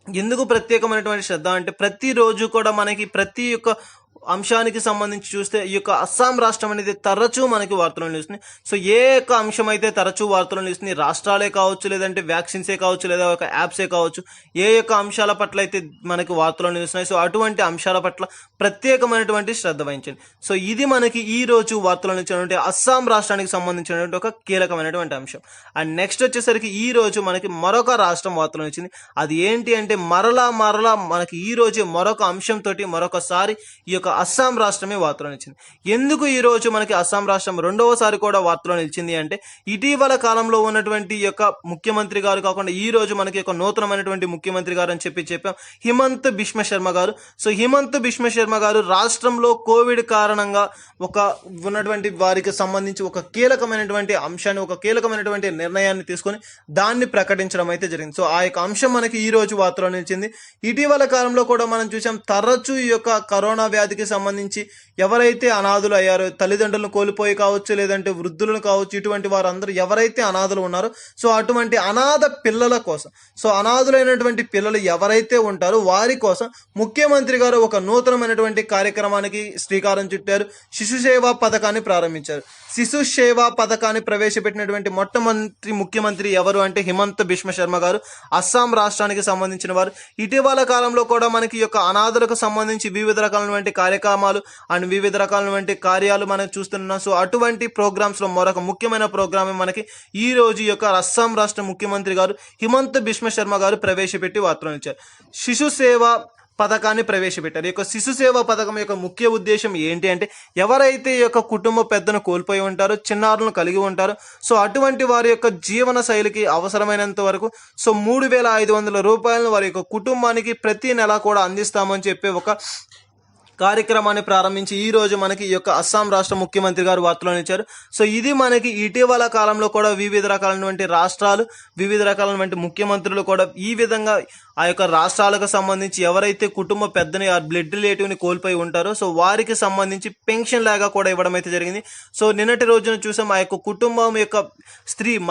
ఎందుకు ప్రత్యేకమైనటువంటి శ్రద్ధ అంటే ప్రతిరోజు కూడా మనకి ప్రతి ఒక్క అంశానికి సంబంధించి చూస్తే ఈ యొక్క అస్సాం రాష్ట్రం అనేది తరచూ మనకి వార్తలు నిలుస్తుంది. సో ఏ యొక్క అంశం అయితే తరచూ వార్తలు నిలుస్తుంది, రాష్ట్రాలే కావచ్చు లేదంటే వ్యాక్సిన్సే కావచ్చు లేదా ఒక యాప్సే కావచ్చు, ఏ యొక్క అంశాల పట్ల అయితే మనకి వార్తలు నిలుస్తున్నాయి సో అటువంటి అంశాల పట్ల ప్రత్యేకమైనటువంటి శ్రద్ధ వహించండి. సో ఇది మనకి ఈ రోజు వార్తలు నిలిచినటువంటి అస్సాం రాష్ట్రానికి సంబంధించినటువంటి ఒక కీలకమైనటువంటి అంశం. అండ్ నెక్స్ట్ వచ్చేసరికి ఈ రోజు మనకి మరొక రాష్ట్రం వార్తలు నిలిచింది. అది ఏంటి అంటే మరలా మనకి ఈ రోజు మరొక అంశంతో మరొకసారి ఈ యొక్క అస్సాం రాష్ట్రమే వార్తలో నిలిచింది. ఎందుకు ఈ రోజు మనకి అస్సాం రాష్ట్రం రెండవసారి కూడా వార్తలో నిలిచింది అంటే ఇటీవల కాలంలో ఉన్నటువంటి యొక్క ముఖ్యమంత్రి గారు కాకుండా ఈ రోజు మనకి ఒక నూతనమైనటువంటి ముఖ్యమంత్రి గారు అని చెప్పాం, హిమంత్ బిశ్వ శర్మ గారు. సో హిమంత్ బిశ్వ శర్మ గారు రాష్ట్రంలో కోవిడ్ కారణంగా ఉన్నటువంటి వారికి సంబంధించి ఒక కీలకమైనటువంటి అంశాన్ని ఒక కీలకమైనటువంటి నిర్ణయాన్ని తీసుకొని దాన్ని ప్రకటించడం అయితే జరిగింది. సో ఆ యొక్క అంశం మనకి ఈ రోజు వార్తలో నిలిచింది. ఇటీవల కాలంలో కూడా మనం చూసాం తరచూ ఈ యొక్క కరోనా వ్యాధికి సంబంధించి ఎవరైతే అనాథులు అయ్యారో, తల్లిదండ్రులను కోల్పోయి కావచ్చు లేదంటే వృద్ధులను కావచ్చు, ఇటువంటి వారందరూ ఎవరైతే అనాథులు ఉన్నారో సో అటువంటి అనాథ పిల్లల కోసం, సో అనాథులైనటువంటి పిల్లలు ఎవరైతే ఉంటారో వారి కోసం ముఖ్యమంత్రి గారు ఒక నూతనమైనటువంటి కార్యక్రమానికి శ్రీకారం చుట్టారు. శిశు సేవా పథకాన్ని ప్రారంభించారు. శిశు సేవా పథకాన్ని ప్రవేశపెట్టినటువంటి మొట్టమొదటి ముఖ్యమంత్రి ఎవరు అంటే హిమంత్ బిశ్వ శర్మ గారు, అస్సాం రాష్ట్రానికి సంబంధించిన వారు. ఇటీవల కాలంలో కూడా మనకి యొక్క అనాథులకు సంబంధించి వివిధ రకాలైనటువంటి కార్యక్రమాలు అండ్ వివిధ రకాలైనటువంటి కార్యాలు మనం చూస్తున్నాం. సో అటువంటి ప్రోగ్రామ్స్ లో మరొక ముఖ్యమైన ప్రోగ్రామ్ మనకి ఈ రోజు యొక్క అస్సాం రాష్ట్ర ముఖ్యమంత్రి గారు హిమంత్ బిశ్వ శర్మ గారు ప్రవేశపెట్టి వార్తలు ఇచ్చారు. శిశు సేవ పథకాన్ని ప్రవేశపెట్టారు. ఈ యొక్క శిశు సేవా పథకం యొక్క ముఖ్య ఉద్దేశం ఏంటి అంటే ఎవరైతే ఈ యొక్క కుటుంబ పెద్దను కోల్పోయి ఉంటారో, చిన్నారులను కలిగి ఉంటారో సో అటువంటి వారి యొక్క జీవన శైలికి అవసరమైనంత వరకు సో 3,500 రూపాయలను వారి యొక్క కుటుంబానికి ప్రతి నెల కూడా అందిస్తామని చెప్పి ఒక కార్యక్రమాన్ని ప్రారంభించి ఈ రోజు మనకి ఈ యొక్క అస్సాం రాష్ట్ర ముఖ్యమంత్రి గారు వార్తలు ఇచ్చారు. సో ఇది మనకి ఇటీవల కాలంలో కూడా వివిధ రకాలైనటువంటి రాష్ట్రాలు, వివిధ రకాలైనటువంటి ముఖ్యమంత్రులు కూడా ఈ విధంగా ఆ యొక్క రాష్ట్రాలకు సంబంధించి ఎవరైతే కుటుంబ పెద్దని ఆ బ్లడ్ రిలేటివ్ని కోల్పోయి ఉంటారో సో వారికి సంబంధించి పెన్షన్ లాగా కూడా ఇవ్వడం అయితే జరిగింది. సో నిన్నటి రోజున చూసాం ఆ యొక్క కుటుంబం యొక్క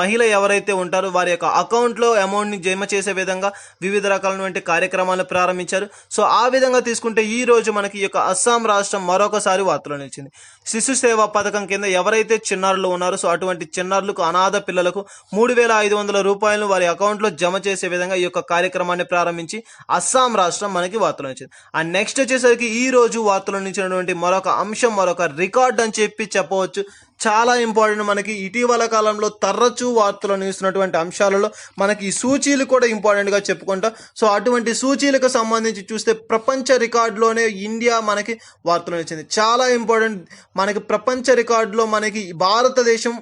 మహిళ ఎవరైతే ఉంటారో వారి యొక్క అకౌంట్లో అమౌంట్ని జమ చేసే విధంగా వివిధ రకాలైనటువంటి కార్యక్రమాలను ప్రారంభించారు. సో ఆ విధంగా తీసుకుంటే ఈ రోజు మనకి ఈ యొక్క అస్సాం రాష్ట్రం మరొకసారి వార్తలో నిలిచింది. శిశు సేవా పథకం కింద ఎవరైతే చిన్నారులు ఉన్నారో సో అటువంటి చిన్నారులకు అనాథ పిల్లలకు 3,500 రూపాయలను వారి అకౌంట్లో జమ చేసే విధంగా ఈ యొక్క కార్యక్రమాన్ని ప్రారంభించి అస్సాం రాష్ట్రం మనకి వార్తలు నిలిచింది. అండ్ నెక్స్ట్ వచ్చేసరికి ఈ రోజు వార్తలు నిలిచినటువంటి మరొక అంశం, మరొక రికార్డ్ అని చెప్పవచ్చు. చాలా ఇంపార్టెంట్. మనకి ఇటీవల కాలంలో తరచూ వార్తలు నిలుస్తున్నటువంటి అంశాలలో మనకి ఈ సూచీలు కూడా ఇంపార్టెంట్గా చెప్పుకుంటాం. సో అటువంటి సూచీలకు సంబంధించి చూస్తే ప్రపంచ రికార్డులోనే ఇండియా మనకి వార్తలు నిలిచింది. చాలా ఇంపార్టెంట్. మనకి ప్రపంచ రికార్డులో మనకి భారతదేశం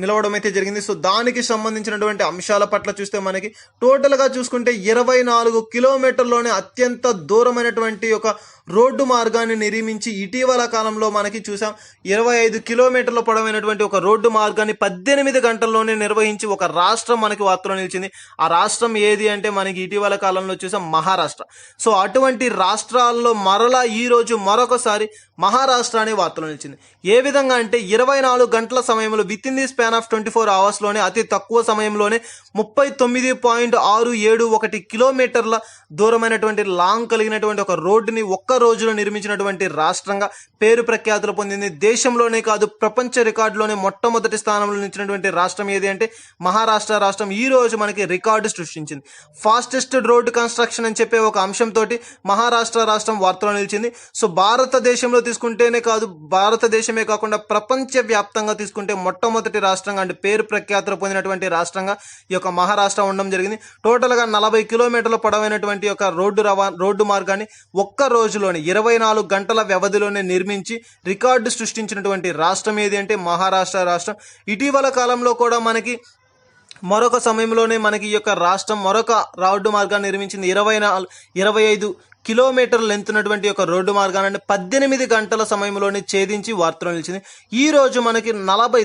నిలవడం అయితే జరిగింది. సో దానికి సంబంధించినటువంటి అంశాల పట్ల చూస్తే మనకి టోటల్గా చూసుకుంటే 24 కిలోమీటర్లోనే అత్యంత దూరమైనటువంటి ఒక రోడ్డు మార్గాన్ని నిర్మించి ఇటీవల కాలంలో మనకి చూసాం 25 కిలోమీటర్ల పొడవైనటువంటి ఒక రోడ్డు మార్గాన్ని 18 గంటల్లోనే నిర్వహించి ఒక రాష్ట్రం మనకి వార్తలో నిలిచింది. ఆ రాష్ట్రం ఏది అంటే మనకి ఇటీవల కాలంలో చూసాం మహారాష్ట్ర. సో అటువంటి రాష్ట్రాల్లో మరలా ఈ రోజు మరొకసారి మహారాష్ట్ర అనే వార్తలో నిలిచింది. ఏ విధంగా అంటే 24 గంటల సమయంలో with in the span of 24 అవర్స్లోనే అతి తక్కువ సమయంలోనే 39.671 కిలోమీటర్ల దూరమైనటువంటి లాంగ్ కలిగినటువంటి ఒక రోడ్డుని ఒక్క రోజులో నిర్మించినటువంటి రాష్ట్రంగా పేరు ప్రఖ్యాతులు పొందింది. దేశంలోనే కాదు ప్రపంచ రికార్డులోనే మొట్టమొదటి స్థానంలో నిలిచినటువంటి రాష్ట్రం ఏది అంటే మహారాష్ట్ర రాష్ట్రం ఈ రోజు మనకి రికార్డు సృష్టించింది. ఫాస్టెస్ట్ రోడ్ కన్స్ట్రక్షన్ అని చెప్పే ఒక అంశంతో మహారాష్ట్ర రాష్ట్రం వార్తలో నిలిచింది. సో భారతదేశంలో తీసుకుంటేనే కాదు, భారతదేశమే కాకుండా ప్రపంచ వ్యాప్తంగా తీసుకుంటే మొట్టమొదటి రాష్ట్రంగా అంటే పేరు ప్రఖ్యాతులు పొందినటువంటి రాష్ట్రంగా ఈ యొక్క మహారాష్ట్ర ఉండడం జరిగింది. టోటల్గా 40 కిలోమీటర్ల పొడవైనటువంటి ఒక రోడ్డు మార్గాన్ని ఒక్క రోజులోనే 24 గంటల వ్యవధిలోనే నిర్మించి రికార్డు సృష్టించినటువంటి రాష్ట్రం ఏది అంటే మహారాష్ట్ర రాష్ట్రం. ఇటీవల కాలంలో కూడా మనకి మరొక సమయంలోనే మనకి ఈ యొక్క రాష్ట్రం మరొక రోడ్డు మార్గాన్ని నిర్మించింది. 25 కిలోమీటర్ల లెంత్ ఉన్నటువంటి ఒక రోడ్డు మార్గాన్ని 18 గంటల సమయంలోనే ఛేదించి వార్తలో నిలిచింది. ఈ రోజు మనకి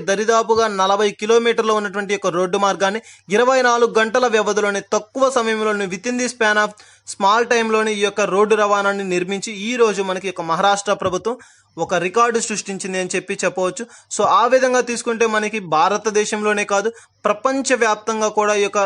దరిదాపుగా 40 కిలోమీటర్లు ఉన్నటువంటి ఒక రోడ్డు మార్గాన్ని 24 గంటల వ్యవధిలోనే తక్కువ సమయంలోనే with in the span of small టైంలోనే ఈ యొక్క రోడ్డు రవాణాన్ని నిర్మించి ఈ రోజు మనకి ఒక మహారాష్ట్ర ప్రభుత్వం ఒక రికార్డు సృష్టించింది అని చెప్పవచ్చు. సో ఆ విధంగా తీసుకుంటే మనకి భారతదేశంలోనే కాదు ప్రపంచవ్యాప్తంగా కూడా ఈ యొక్క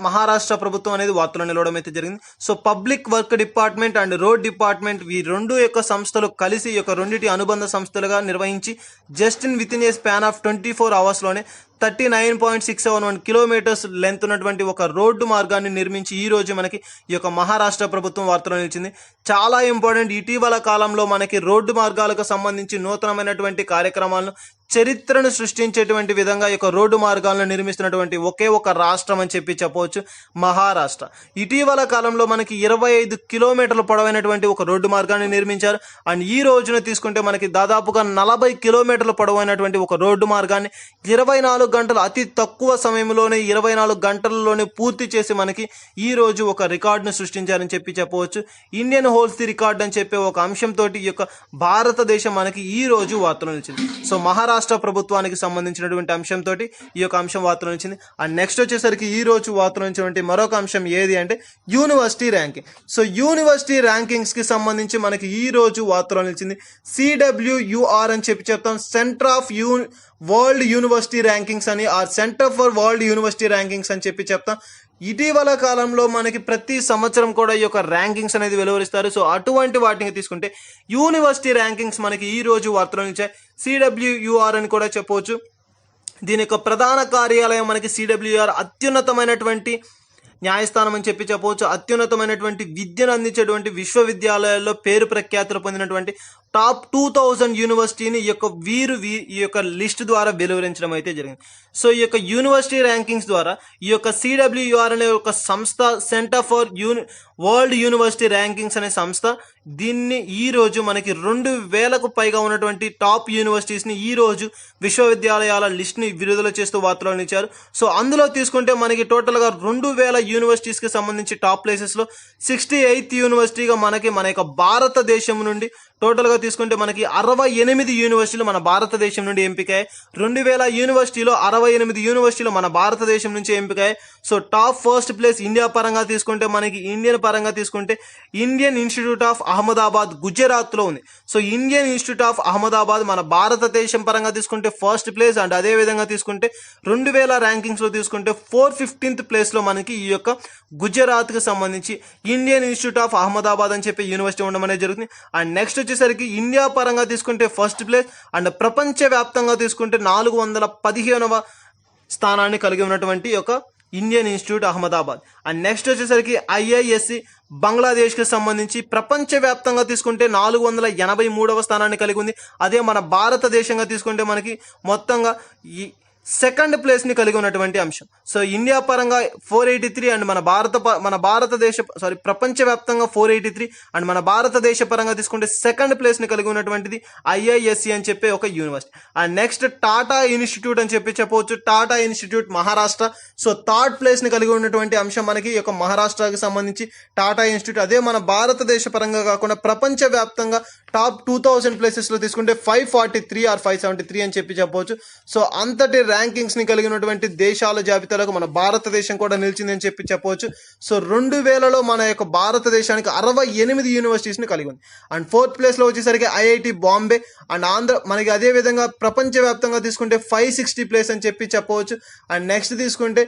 మహారాష్ట్ర ప్రభుత్వం అనేది వార్తలో నిలవడం అయితే జరిగింది. So public work department and road department ఈ రెండు యొక్క సంస్థలు కలిసి ఈ యొక్క రెండింటి అనుబంధ సంస్థలుగా నిర్వహించి just in with in a span of 24 అవర్స్లోనే 39.671 kilometres length ఉన్నటువంటి ఒక రోడ్డు మార్గాన్ని నిర్మించి ఈ రోజు మనకి ఈ యొక్క మహారాష్ట్ర ప్రభుత్వం వార్తలో నిలిచింది. చాలా ఇంపార్టెంట్. ఇటీవల కాలంలో మనకి రోడ్డు మార్గాలకు సంబంధించి నూతనమైనటువంటి కార్యక్రమాలను చరిత్రను సృష్టించేటువంటి విధంగా ఈ యొక్క రోడ్డు మార్గాలను నిర్మిస్తున్నటువంటి ఒకే ఒక రాష్ట్రం అని చెప్పవచ్చు మహారాష్ట్ర. ఇటీవల కాలంలో మనకి 25 కిలోమీటర్ల పొడవైనటువంటి ఒక రోడ్డు మార్గాన్ని నిర్మించారు. అండ్ ఈ రోజున తీసుకుంటే మనకి దాదాపుగా 40 కిలోమీటర్ల పొడవైనటువంటి ఒక రోడ్డు మార్గాన్ని 24 గంటలు అతి తక్కువ సమయంలోనే 24 గంటలలోనే పూర్తి చేసి మనకి ఈ రోజు ఒక రికార్డును సృష్టించారని చెప్పవచ్చు. ఇండియన్ హోల్స్ ది రికార్డ్ అని చెప్పే ఒక అంశంతో ఈ యొక్క భారతదేశం మనకి ఈ రోజు వార్తలో నిలిచింది. సో మహారాష్ట్ర ప్రభుత్వానికి సంబంధించినటువంటి అంశంతో ఈ యొక్క అంశం వార్తలో నిలిచింది. అండ్ నెక్స్ట్ వచ్చేసరికి ఈ రోజు వార్తలో నిలిచినటువంటి మరొక అంశం ఏది అంటే university ranking. So university rankings కి సంబంధించి మనకి ఈ రోజు వార్తలో నిలిచింది CWUR అని చెప్తాం. Centre of world university rankings అని centre for world university rankings అని చెప్తాం. ఇటీవల కాలంలో మనకి ప్రతి సంవత్సరం కూడా ఈ యొక్క ర్యాంకింగ్స్ అనేది వెలువరిస్తారు. సో అటువంటి వాటిని తీసుకుంటే యూనివర్సిటీ ర్యాంకింగ్స్ మనకి ఈ రోజు వార్తలో నిలిచాయి. CWUR అని కూడా చెప్పవచ్చు. దీని యొక్క ప్రధాన కార్యాలయం మనకి CWUR అత్యున్నతమైనటువంటి న్యాయస్థానం అని చెప్పవచ్చు. అత్యున్నతమైనటువంటి విద్యను అందించేటువంటి విశ్వవిద్యాలయాల్లో పేరు ప్రఖ్యాతులు పొందినటువంటి టాప్ 2000 యూనివర్సిటీని ఈ యొక్క లిస్ట్ ద్వారా వెలువరించడం అయితే జరిగింది. సో ఈ యొక్క యూనివర్సిటీ ర్యాంకింగ్స్ ద్వారా ఈ యొక్క CWUR అనే ఒక సంస్థ, centre for world university rankings అనే సంస్థ, దీన్ని ఈ రోజు మనకి 2000కు పైగా ఉన్నటువంటి టాప్ యూనివర్సిటీస్ని ఈ రోజు విశ్వవిద్యాలయాల లిస్ట్ని విడుదల చేస్తూ వార్తలో నిలిచారు. సో అందులో తీసుకుంటే మనకి టోటల్గా 2000 యూనివర్సిటీస్కి సంబంధించి టాప్ ప్లేసెస్లో 68th యూనివర్సిటీగా మన యొక్క భారతదేశం నుండి టోటల్గా తీసుకుంటే మనకి 68 యూనివర్సిటీలు మన భారతదేశం నుండి ఎంపికయ్యాయి. 2000 యూనివర్సిటీలో 68 యూనివర్సిటీలు మన భారతదేశం నుంచి ఎంపికయ్యాయి. So top first place India పరంగా తీసుకుంటే మనకి ఇండియన్ ఇన్స్టిట్యూట్ ఆఫ్ అహ్మదాబాద్ గుజరాత్లో ఉంది. So Indian institute of Ahmedabad మన భారతదేశం పరంగా తీసుకుంటే ఫస్ట్ ప్లేస్. అండ్ అదే విధంగా తీసుకుంటే 2000 ర్యాంకింగ్స్లో తీసుకుంటే 415th ప్లేస్లో మనకి ఈ యొక్క గుజరాత్కి సంబంధించి ఇండియన్ ఇన్స్టిట్యూట్ ఆఫ్ అహ్మదాబాద్ అని చెప్పి యూనివర్సిటీ ఉండడం అనేది జరుగుతుంది. అండ్ నెక్స్ట్ వచ్చేసరికి ఇండియా పరంగా తీసుకుంటే ఫస్ట్ ప్లేస్. అండ్ ప్రపంచ వ్యాప్తంగా తీసుకుంటే 415వ స్థానాన్ని కలిగి ఉన్నటువంటి ఒక Indian institute Ahmedabad. And next వచ్చేసరికి IISc బంగ్లాదేశ్కి సంబంధించి ప్రపంచవ్యాప్తంగా తీసుకుంటే 483వ స్థానాన్ని కలిగి ఉంది. అదే మన భారతదేశంగా తీసుకుంటే మనకి మొత్తంగా సెకండ్ ప్లేస్ ని కలిగి ఉన్నటువంటి అంశం. సో ఇండియా పరంగా 483 అండ్ మన భారతదేశ ప్రపంచవ్యాప్తంగా 483 అండ్ మన భారతదేశ పరంగా తీసుకుంటే సెకండ్ ప్లేస్ ని కలిగి ఉన్నటువంటిది IISc అని చెప్పే ఒక university. And next Tata institute అని చెప్పవచ్చు. Tata institute Maharashtra. So third place ని కలిగి ఉన్నటువంటి అంశం మనకి ఈ యొక్క మహారాష్ట్రకి సంబంధించి టాటా ఇన్స్టిట్యూట్. అదే మన భారతదేశ పరంగా కాకుండా ప్రపంచవ్యాప్తంగా టాప్ 2000 ప్లేసెస్ లో తీసుకుంటే 543 ఆర్ 573 అని చెప్పవచ్చు. సో అంతటి ర్యాంకింగ్స్ ని కలిగినటువంటి దేశాల జాబితాలకు మన భారతదేశం కూడా నిలిచిందని చెప్పవచ్చు. సో 2000లో మన యొక్క భారతదేశానికి 68 యూనివర్సిటీస్ ని కలిగి ఉంది. అండ్ ఫోర్త్ ప్లేస్ లో వచ్చేసరికి IIT బాంబే అండ్ ఆంధ్ర. మనకి అదే విధంగా ప్రపంచవ్యాప్తంగా తీసుకుంటే 560 ప్లేస్ అని చెప్పవచ్చు. అండ్ నెక్స్ట్ తీసుకుంటే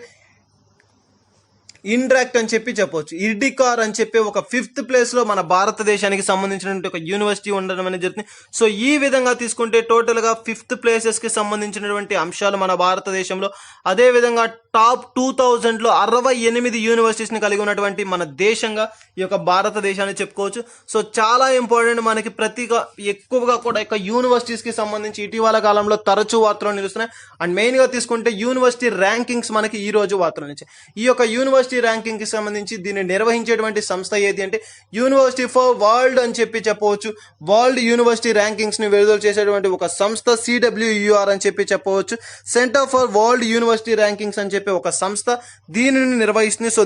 ఇండ్రాక్ట్ అని చెప్పవచ్చు. ఇర్డికార్ అని చెప్పి ఒక 5th ప్లేస్ లో మన భారతదేశానికి సంబంధించినటువంటి ఒక యూనివర్సిటీ ఉండడం అనేది జరుగుతుంది. సో ఈ విధంగా తీసుకుంటే టోటల్ గా 5th ప్లేసెస్ కి సంబంధించినటువంటి అంశాలు మన భారతదేశంలో. అదే విధంగా టాప్ 2000లో 68 యూనివర్సిటీస్ ని కలిగి ఉన్నటువంటి మన దేశంగా ఈ యొక్క భారతదేశాన్ని చెప్పుకోవచ్చు. సో చాలా ఇంపార్టెంట్ మనకి ఎక్కువగా కూడా యొక్క యూనివర్సిటీస్ కి సంబంధించి ఇటీవల కాలంలో తరచూ వార్తలు నిలుస్తున్నాయి. అండ్ మెయిన్ గా తీసుకుంటే యూనివర్సిటీ ర్యాంకింగ్స్ మనకి ఈ రోజు వార్తలు నుంచి ఈ యొక్క యూనివర్సిటీ ర్యాంకింగ్ కి సంబంధించి దీన్ని నిర్వహించేటువంటి సంస్థ ఏది అంటే యూనివర్సిటీ ఫర్ వరల్డ్ అని చెప్పవచ్చు. వరల్డ్ యూనివర్సిటీ ర్యాంకింగ్స్ ని విడుదల చేసేటువంటి ఒక సంస్థ CWUR అని చెప్పవచ్చు. Centre for world university rankings అని ఒక సంస్థ దీనిని నిర్వహిస్తుంది. సో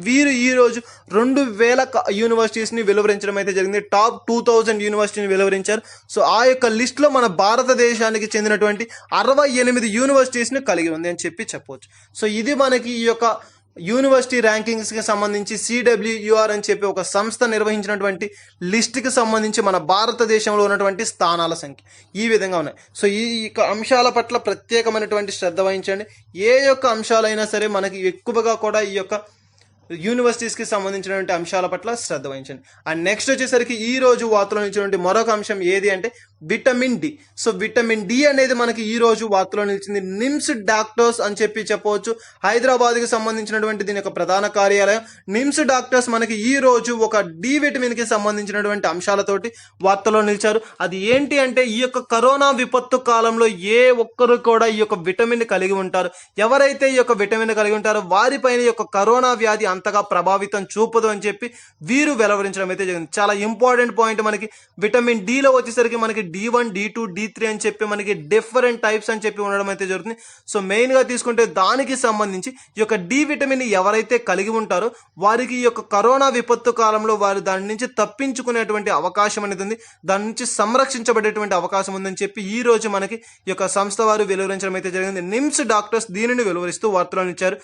వీరు ఈ రోజు 2000 యూనివర్సిటీస్ ని వెలువరించడం అయితే జరిగింది. టాప్ 2000 యూనివర్సిటీని వెలువరించారు. సో ఆ యొక్క లిస్ట్ లో మన భారతదేశానికి చెందినటువంటి 68 యూనివర్సిటీస్ ని కలిగి ఉంది అని చెప్పవచ్చు. సో ఇది మనకి ఈ యొక్క యూనివర్సిటీ ర్యాంకింగ్స్ కి సంబంధించి CWUR అని చెప్పి ఒక సంస్థ నిర్వహించినటువంటి లిస్ట్ కి సంబంధించి మన భారతదేశంలో ఉన్నటువంటి స్థానాల సంఖ్య ఈ విధంగా ఉన్నాయి. సో ఈ అంశాల పట్ల ప్రత్యేకమైనటువంటి శ్రద్ధ వహించండి. ఏ యొక్క అంశాలైనా సరే మనకి ఎక్కువగా కూడా ఈ యొక్క యూనివర్సిటీస్ కి సంబంధించినటువంటి అంశాల పట్ల శ్రద్ధ వహించండి. అండ్ నెక్స్ట్ వచ్చేసరికి ఈ రోజు వార్తలో నిలిచినటువంటి మరొక అంశం ఏది అంటే vitamin D. So vitamin D అనేది మనకి ఈ రోజు వార్తలో నిలిచింది. నిమ్స్ డాక్టర్స్ అని చెప్పవచ్చు. హైదరాబాద్ కి సంబంధించినటువంటి దీని యొక్క ప్రధాన కార్యాలయం. నిమ్స్ డాక్టర్స్ మనకి ఈ రోజు ఒక డి విటమిన్ కి సంబంధించినటువంటి అంశాలతోటి వార్తలో నిలిచారు. అది ఏంటి అంటే ఈ యొక్క కరోనా విపత్తు కాలంలో ఏ ఒక్కరు కూడా ఈ యొక్క విటమిన్ కలిగి ఉంటారు. ఎవరైతే ఈ యొక్క విటమిన్ కలిగి ఉంటారో వారిపైన ఈ యొక్క కరోనా వ్యాధి అంతగా ప్రభావితం చూపదు అని చెప్పి వీరు వెలువరించడం అయితే జరిగింది. చాలా ఇంపార్టెంట్ పాయింట్ మనకి విటమిన్ డి లో వచ్చేసరికి మనకి D1, D2, D3 అని చెప్పి మనకి డిఫరెంట్ టైప్స్ అని చెప్పి ఉండడం అయితే జరుగుతుంది. సో మెయిన్ గా తీసుకుంటే దానికి సంబంధించి ఈ యొక్క డి విటమిన్ ఎవరైతే కలిగి ఉంటారో వారికి ఈ యొక్క కరోనా విపత్తు కాలంలో వారు దాని నుంచి తప్పించుకునేటువంటి అవకాశం అనేది ఉంది. దాని నుంచి సంరక్షించబడేటువంటి అవకాశం ఉందని చెప్పి ఈ రోజు మనకి ఈ యొక్క సంస్థ వారు వెలువరించడం అయితే జరిగింది. నిమ్స్ డాక్టర్స్ దీనిని వెలువరిస్తూ వార్తలను ఇచ్చారు.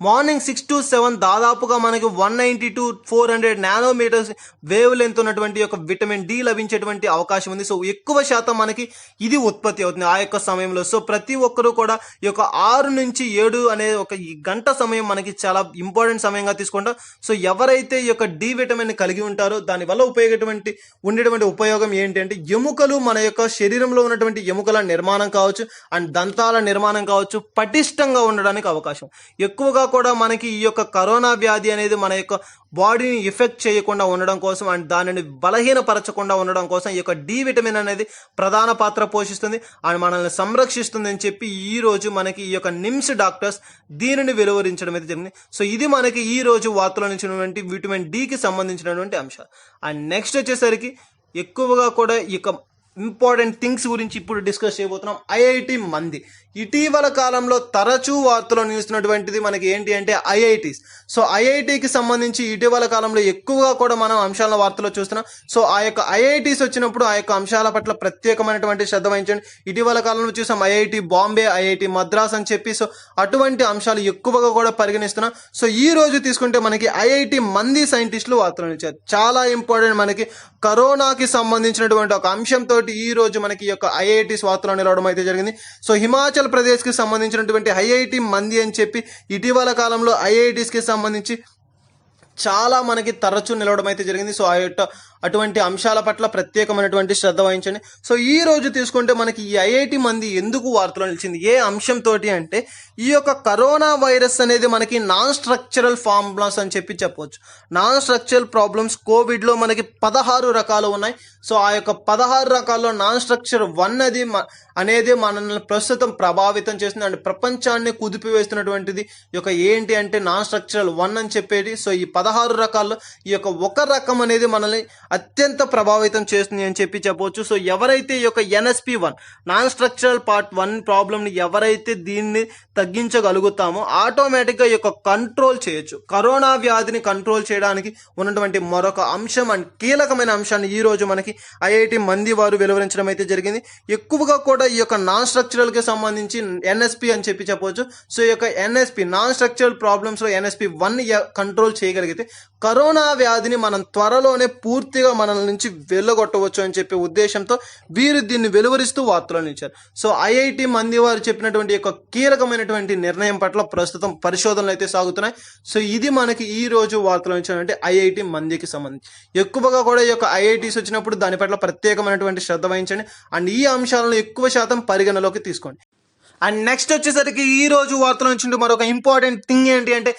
మార్నింగ్ 6 to 7 దాదాపుగా మనకి 190 to 400 నానోమీటర్స్ వేవ్ లెంత్ ఉన్నటువంటి ఒక విటమిన్ డి లభించేటువంటి అవకాశం ఉంది. సో ఎక్కువ శాతం మనకి ఇది ఉత్పత్తి అవుతుంది ఆ యొక్క సమయంలో. సో ప్రతి ఒక్కరూ కూడా ఈ యొక్క 6 నుంచి 7 అనే ఒక గంట సమయం మనకి చాలా ఇంపార్టెంట్ సమయంగా తీసుకుంటాం. సో ఎవరైతే ఈ యొక్క డి విటమిన్ కలిగి ఉంటారో దానివల్ల ఉండేటువంటి ఉపయోగం ఏంటి అంటే ఎముకలు మన యొక్క శరీరంలో ఉన్నటువంటి ఎముకల నిర్మాణం కావచ్చు అండ్ దంతాల నిర్మాణం కావచ్చు పటిష్టంగా ఉండడానికి అవకాశం ఎక్కువగా కూడా మనకి ఈ యొక్క కరోనా వ్యాధి అనేది మన యొక్క బాడీని ఎఫెక్ట్ చేయకుండా ఉండడం కోసం అండ్ దానిని బలహీనపరచకుండా ఉండడం కోసం ఈ యొక్క డి విటమిన్ అనేది ప్రధాన పాత్ర పోషిస్తుంది అండ్ మనల్ని సంరక్షిస్తుంది అని చెప్పి ఈ రోజు మనకి ఈ యొక్క నిమ్స్ డాక్టర్స్ దీనిని వెలువరించడం అయితే జరిగింది. సో ఇది మనకి ఈ రోజు వార్తలో నుంచినటువంటి విటమిన్ డికి సంబంధించినటువంటి అంశాలు. అండ్ నెక్స్ట్ వచ్చేసరికి ఎక్కువగా కూడా ఈ యొక్క ఇంపార్టెంట్ థింగ్స్ గురించి ఇప్పుడు డిస్కస్ చేయబోతున్నాం. IIT మంది ఇటీవల కాలంలో తరచూ వార్తలో నిలుస్తున్నటువంటిది మనకి ఏంటి అంటే IITs. సో ఐఐటికి సంబంధించి ఇటీవల కాలంలో ఎక్కువగా కూడా మనం అంశాల వార్తలో చూస్తున్నాం. సో ఆ యొక్క IITs వచ్చినప్పుడు ఆ యొక్క అంశాల పట్ల ప్రత్యేకమైనటువంటి శ్రద్ధ వహించండి. ఇటీవల కాలంలో చూసాం IIT బాంబే, IIT మద్రాస్ అని చెప్పి. సో అటువంటి అంశాలు ఎక్కువగా కూడా పరిగణిస్తున్నాం. సో ఈ రోజు తీసుకుంటే మనకి IIT మంది సైంటిస్టులు వార్తలు నిలిచారు. చాలా ఇంపార్టెంట్ మనకి కరోనాకి సంబంధించినటువంటి ఒక అంశంతో ఈ రోజు మనకి ఈ యొక్క IITs వార్తలు నిలవడం అయితే జరిగింది. సో హిమాచల్ ప్రదేశ్ కి సంబంధించినటువంటి IIT మంది అని చెప్పి ఇటీవల కాలంలో IITs కి సంబంధించి చాలా మనకి తరచూ నిలవడం అయితే జరిగింది. సో అటువంటి అంశాల పట్ల ప్రత్యేకమైనటువంటి శ్రద్ధ వహించండి. సో ఈ రోజు తీసుకుంటే మనకి ఈ ఐఐటి మంది ఎందుకు వార్తలో నిలిచింది, ఏ అంశంతో అంటే ఈ యొక్క కరోనా వైరస్ అనేది మనకి నాన్ స్ట్రక్చరల్ ఫార్ములాస్ అని చెప్పవచ్చు. నాన్ స్ట్రక్చరల్ ప్రాబ్లమ్స్ కోవిడ్లో మనకి 16 రకాలు ఉన్నాయి. సో ఆ యొక్క 16 రకాల్లో నాన్ స్ట్రక్చర్ 1 అనేది మనల్ని ప్రస్తుతం ప్రభావితం చేస్తుంది అండ్ ప్రపంచాన్ని కుదిపివేస్తున్నటువంటిది ఈ యొక్క ఏంటి అంటే నాన్ స్ట్రక్చరల్ 1 అని చెప్పేది. సో ఈ 16 రకాల్లో ఈ యొక్క ఒక రకం అనేది మనల్ని అత్యంత ప్రభావితం చేస్తుంది అని చెప్పవచ్చు. సో ఎవరైతే ఈ యొక్క NSP1 నాన్ స్ట్రక్చరల్ పార్ట్ 1 ప్రాబ్లమ్ని ఎవరైతే దీన్ని తగ్గించగలుగుతామో ఆటోమేటిక్గా ఈ యొక్క కంట్రోల్ చేయొచ్చు. కరోనా వ్యాధిని కంట్రోల్ చేయడానికి ఉన్నటువంటి మరొక అంశం అండ్ కీలకమైన అంశాన్ని ఈ రోజు మనకి ఐఐటి మంది వారు వెలువరించడం అయితే జరిగింది. ఎక్కువగా కూడా ఈ యొక్క నాన్ స్ట్రక్చరల్ కి సంబంధించి NSP అని చెప్పవచ్చు. సో ఈ యొక్క NSP నాన్ స్ట్రక్చరల్ ప్రాబ్లమ్స్ లో NSP1 కంట్రోల్ చేయగలిగితే కరోనా వ్యాధిని మనం త్వరలోనే పూర్తిగా మన నుంచి వెళ్ళగొట్టవచ్చు అని చెప్పే ఉద్దేశంతో వీరు దీన్ని వెలువరిస్తూ వార్తలు నిలిచారు. సో ఐఐటి మంది వారు చెప్పినటువంటి యొక్క కీలకమైనటువంటి నిర్ణయం పట్ల ప్రస్తుతం పరిశోధనలు అయితే సాగుతున్నాయి. సో ఇది మనకి ఈ రోజు వార్తలు నిలిచినటువంటి ఐఐటి మందికి సంబంధించి. ఎక్కువగా కూడా ఈ యొక్క ఐఐటీస్ వచ్చినప్పుడు దాని పట్ల ప్రత్యేకమైనటువంటి శ్రద్ధ వహించండి అండ్ ఈ అంశాలను ఎక్కువ శాతం పరిగణలోకి తీసుకోండి. అండ్ నెక్స్ట్ వచ్చేసరికి ఈ రోజు వార్తలు నుంచి మరొక ఇంపార్టెంట్ థింగ్ ఏంటి అంటే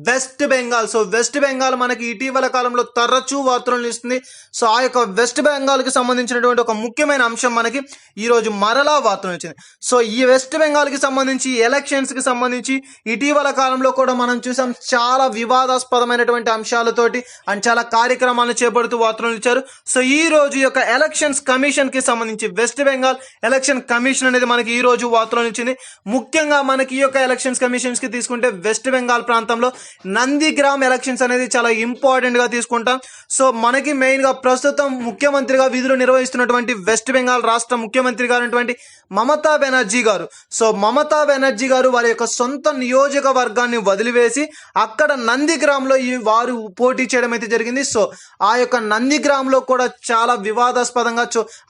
west Bengal. So west Bengal మనకి ఇటీవల కాలంలో తరచూ వార్తలను ఇస్తుంది. సో ఆ యొక్క వెస్ట్ బెంగాల్కి సంబంధించినటువంటి ఒక ముఖ్యమైన అంశం మనకి ఈ రోజు మరలా వార్తలు వచ్చింది. సో ఈ వెస్ట్ బెంగాల్కి సంబంధించి ఎలక్షన్స్కి సంబంధించి ఇటీవల కాలంలో కూడా మనం చూసాం చాలా వివాదాస్పదమైనటువంటి అంశాలతోటి అండ్ చాలా కార్యక్రమాలను చేపడుతూ వార్తలు ఇచ్చారు. సో ఈ రోజు యొక్క ఎలక్షన్స్ కమిషన్కి సంబంధించి వెస్ట్ బెంగాల్ ఎలక్షన్ కమిషన్ అనేది మనకి ఈ రోజు వార్తలు ఇచ్చింది. ముఖ్యంగా మనకి ఈ యొక్క ఎలక్షన్స్ కమిషన్స్ కి తీసుకుంటే వెస్ట్ బెంగాల్ ప్రాంతంలో నందిగ్రామ్ ఎలక్షన్స్ అనేది చాలా ఇంపార్టెంట్ గా తీసుకుంటాం. సో మనకి మెయిన్ గా ప్రస్తుతం ముఖ్యమంత్రిగా విధులు నిర్వహిస్తున్నటువంటి వెస్ట్ బెంగాల్ రాష్ట్ర ముఖ్యమంత్రి గారైనటువంటి మమతా బెనర్జీ గారు. సో మమతా బెనర్జీ గారు వారి యొక్క సొంత నియోజకవర్గాన్ని వదిలివేసి అక్కడ నందిగ్రామ్ లో వారు పోటీ చేయడం అయితే జరిగింది. సో ఆ యొక్క నందిగ్రామ్ లో కూడా చాలా వివాదాస్పదంగా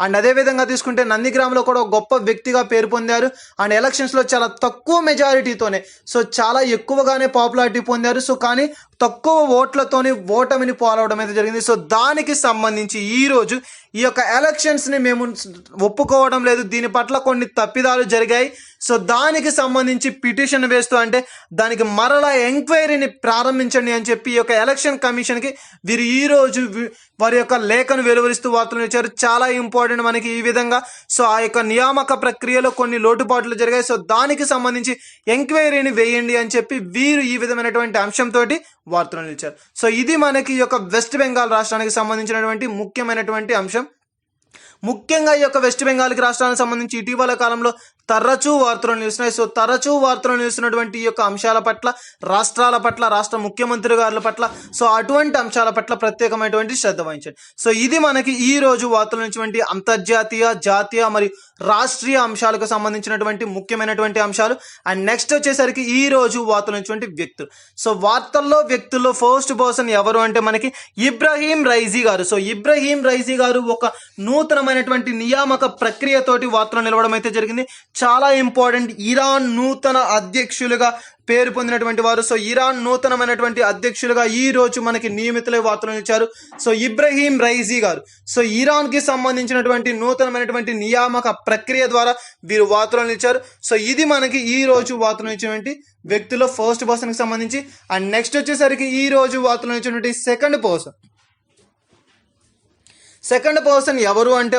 అండ్ అదే విధంగా తీసుకుంటే నందిగ్రామ్ లో కూడా గొప్ప వ్యక్తిగా పేరు పొందారు అండ్ ఎలక్షన్స్ లో చాలా తక్కువ మెజారిటీతోనే సో చాలా ఎక్కువగానే పాపులారిటీ పొందారు. సో కానీ తక్కువ ఓట్లతోని ఓటమిని పాలవడం అయితే జరిగింది. సో దానికి సంబంధించి ఈ రోజు ఈ యొక్క ఎలక్షన్స్ ని మేము ఒప్పుకోవడం లేదు, దీని పట్ల కొన్ని తప్పిదాలు జరిగాయి. సో దానికి సంబంధించి పిటిషన్ వేస్తూ అంటే దానికి మరలా ఎంక్వైరీని ప్రారంభించండి అని చెప్పి ఈ యొక్క ఎలక్షన్ కమిషన్ కి వీరు ఈ రోజు వారి యొక్క లేఖను వెలువరిస్తూ వార్తలు ఇచ్చారు. చాలా ఇంపార్టెంట్ మనకి ఈ విధంగా. సో ఆ యొక్క నియామక ప్రక్రియలో కొన్ని లోటుపాట్లు జరిగాయి. సో దానికి సంబంధించి ఎంక్వైరీని వేయండి అని చెప్పి వీరు ఈ విధమైనటువంటి అంశంతో వార్తలు నిలిచారు. సో ఇది మనకి ఈ యొక్క వెస్ట్ బెంగాల్ రాష్ట్రానికి సంబంధించినటువంటి ముఖ్యమైనటువంటి అంశం. ముఖ్యంగా ఈ యొక్క వెస్ట్ బెంగాల్కి రాష్ట్రానికి సంబంధించి ఇటీవల కాలంలో తరచూ వార్తలు నిలుస్తున్నాయి. సో తరచూ వార్తలు నిలుస్తున్నటువంటి ఈ యొక్క అంశాల పట్ల రాష్ట్రాల పట్ల రాష్ట్ర ముఖ్యమంత్రి గారుల పట్ల సో అటువంటి అంశాల పట్ల ప్రత్యేకమైనటువంటి శ్రద్ధ వహించండి. సో ఇది మనకి ఈ రోజు వార్తలు నుంచి అంతర్జాతీయ జాతీయ మరియు రాష్ట్రీయ అంశాలకు సంబంధించినటువంటి ముఖ్యమైనటువంటి అంశాలు. అండ్ నెక్స్ట్ వచ్చేసరికి ఈ రోజు వార్తలు నుంచి వ్యక్తులు. సో వ్యక్తుల్లో ఫస్ట్ పర్సన్ ఎవరు అంటే మనకి ఇబ్రహీం రైజీ గారు. సో ఇబ్రహీం రైజీ గారు ఒక నూతనమైనటువంటి నియామక ప్రక్రియతోటి వార్తలు నిలవడం అయితే జరిగింది. చాలా ఇంపార్టెంట్. ఇరాన్ నూతన అధ్యక్షులుగా పేరు పొందినటువంటి వారు. సో ఇరాన్ నూతనమైనటువంటి అధ్యక్షులుగా ఈ రోజు మనకి నియమితులై వార్తలు ఇచ్చారు. సో ఇబ్రహీం రైజీ గారు సో ఇరాన్ కి సంబంధించినటువంటి నూతనమైనటువంటి నియామక ప్రక్రియ ద్వారా వీరు వార్తలు ఇచ్చారు. సో ఇది మనకి ఈ రోజు వార్తలు ఇచ్చినటువంటి వ్యక్తుల్లో ఫస్ట్ పర్సన్ కి సంబంధించి. అండ్ నెక్స్ట్ వచ్చేసరికి ఈ రోజు వార్తలు ఇచ్చినటువంటి సెకండ్ పర్సన్ ఎవరు అంటే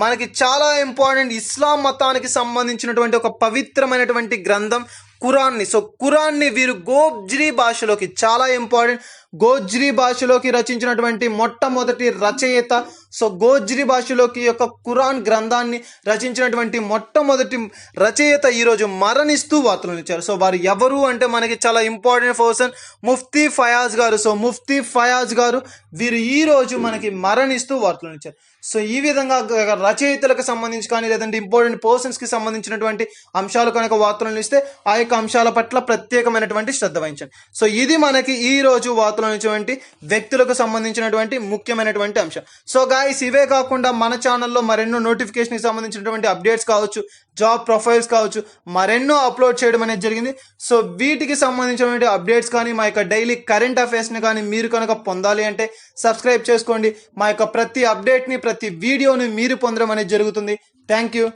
మనకి చాలా ఇంపార్టెంట్. ఇస్లాం మతానికి సంబంధించినటువంటి ఒక పవిత్రమైనటువంటి గ్రంథం ఖురాన్ని. సో ఖురాన్ని వీరు గోజ్రీ భాషలోకి, చాలా ఇంపార్టెంట్, గోజ్రీ భాషలోకి రచించినటువంటి మొట్టమొదటి రచయిత. సో గోజ్రీ భాషలోకి యొక్క ఖురాన్ గ్రంథాన్ని రచించినటువంటి మొట్టమొదటి రచయిత ఈరోజు మరణిస్తూ వార్తలు ఇచ్చారు. సో వారు ఎవరు అంటే మనకి చాలా ఇంపార్టెంట్ పర్సన్ ముఫ్తీ ఫయాజ్ గారు. సో ముఫ్తీ ఫయాజ్ గారు వీరు ఈ రోజు మనకి మరణిస్తూ వార్తలు ఇచ్చారు. సో ఈ విధంగా రచయితలకు సంబంధించి కానీ లేదంటే ఇంపార్టెంట్ పర్సన్స్కి సంబంధించినటువంటి అంశాలు కనుక వార్తలను ఇస్తే ఆ యొక్క అంశాల పట్ల ప్రత్యేకమైనటువంటి శ్రద్ధ వహించండి. సో ఇది మనకి ఈ రోజు వార్తలు ఇచ్చినటువంటి వ్యక్తులకు సంబంధించినటువంటి ముఖ్యమైనటువంటి అంశం. సో గాయస్ ఇవే కాకుండా మన ఛానల్లో మరెన్నో నోటిఫికేషన్కి సంబంధించినటువంటి అప్డేట్స్ కావచ్చు, జాబ్ ప్రొఫైల్స్ కావచ్చు, మరెన్నో అప్లోడ్ చేయడం అనేది జరిగింది. సో వీటికి సంబంధించినటువంటి అప్డేట్స్ కానీ మా యొక్క డైలీ కరెంట్ అఫైర్స్ని కానీ మీరు కనుక పొందాలి అంటే సబ్స్క్రైబ్ చేసుకోండి. మా యొక్క ప్రతి అప్డేట్ని, ప్రతి వీడియోని మీరు పొందడం అనేది జరుగుతుంది. Thank you.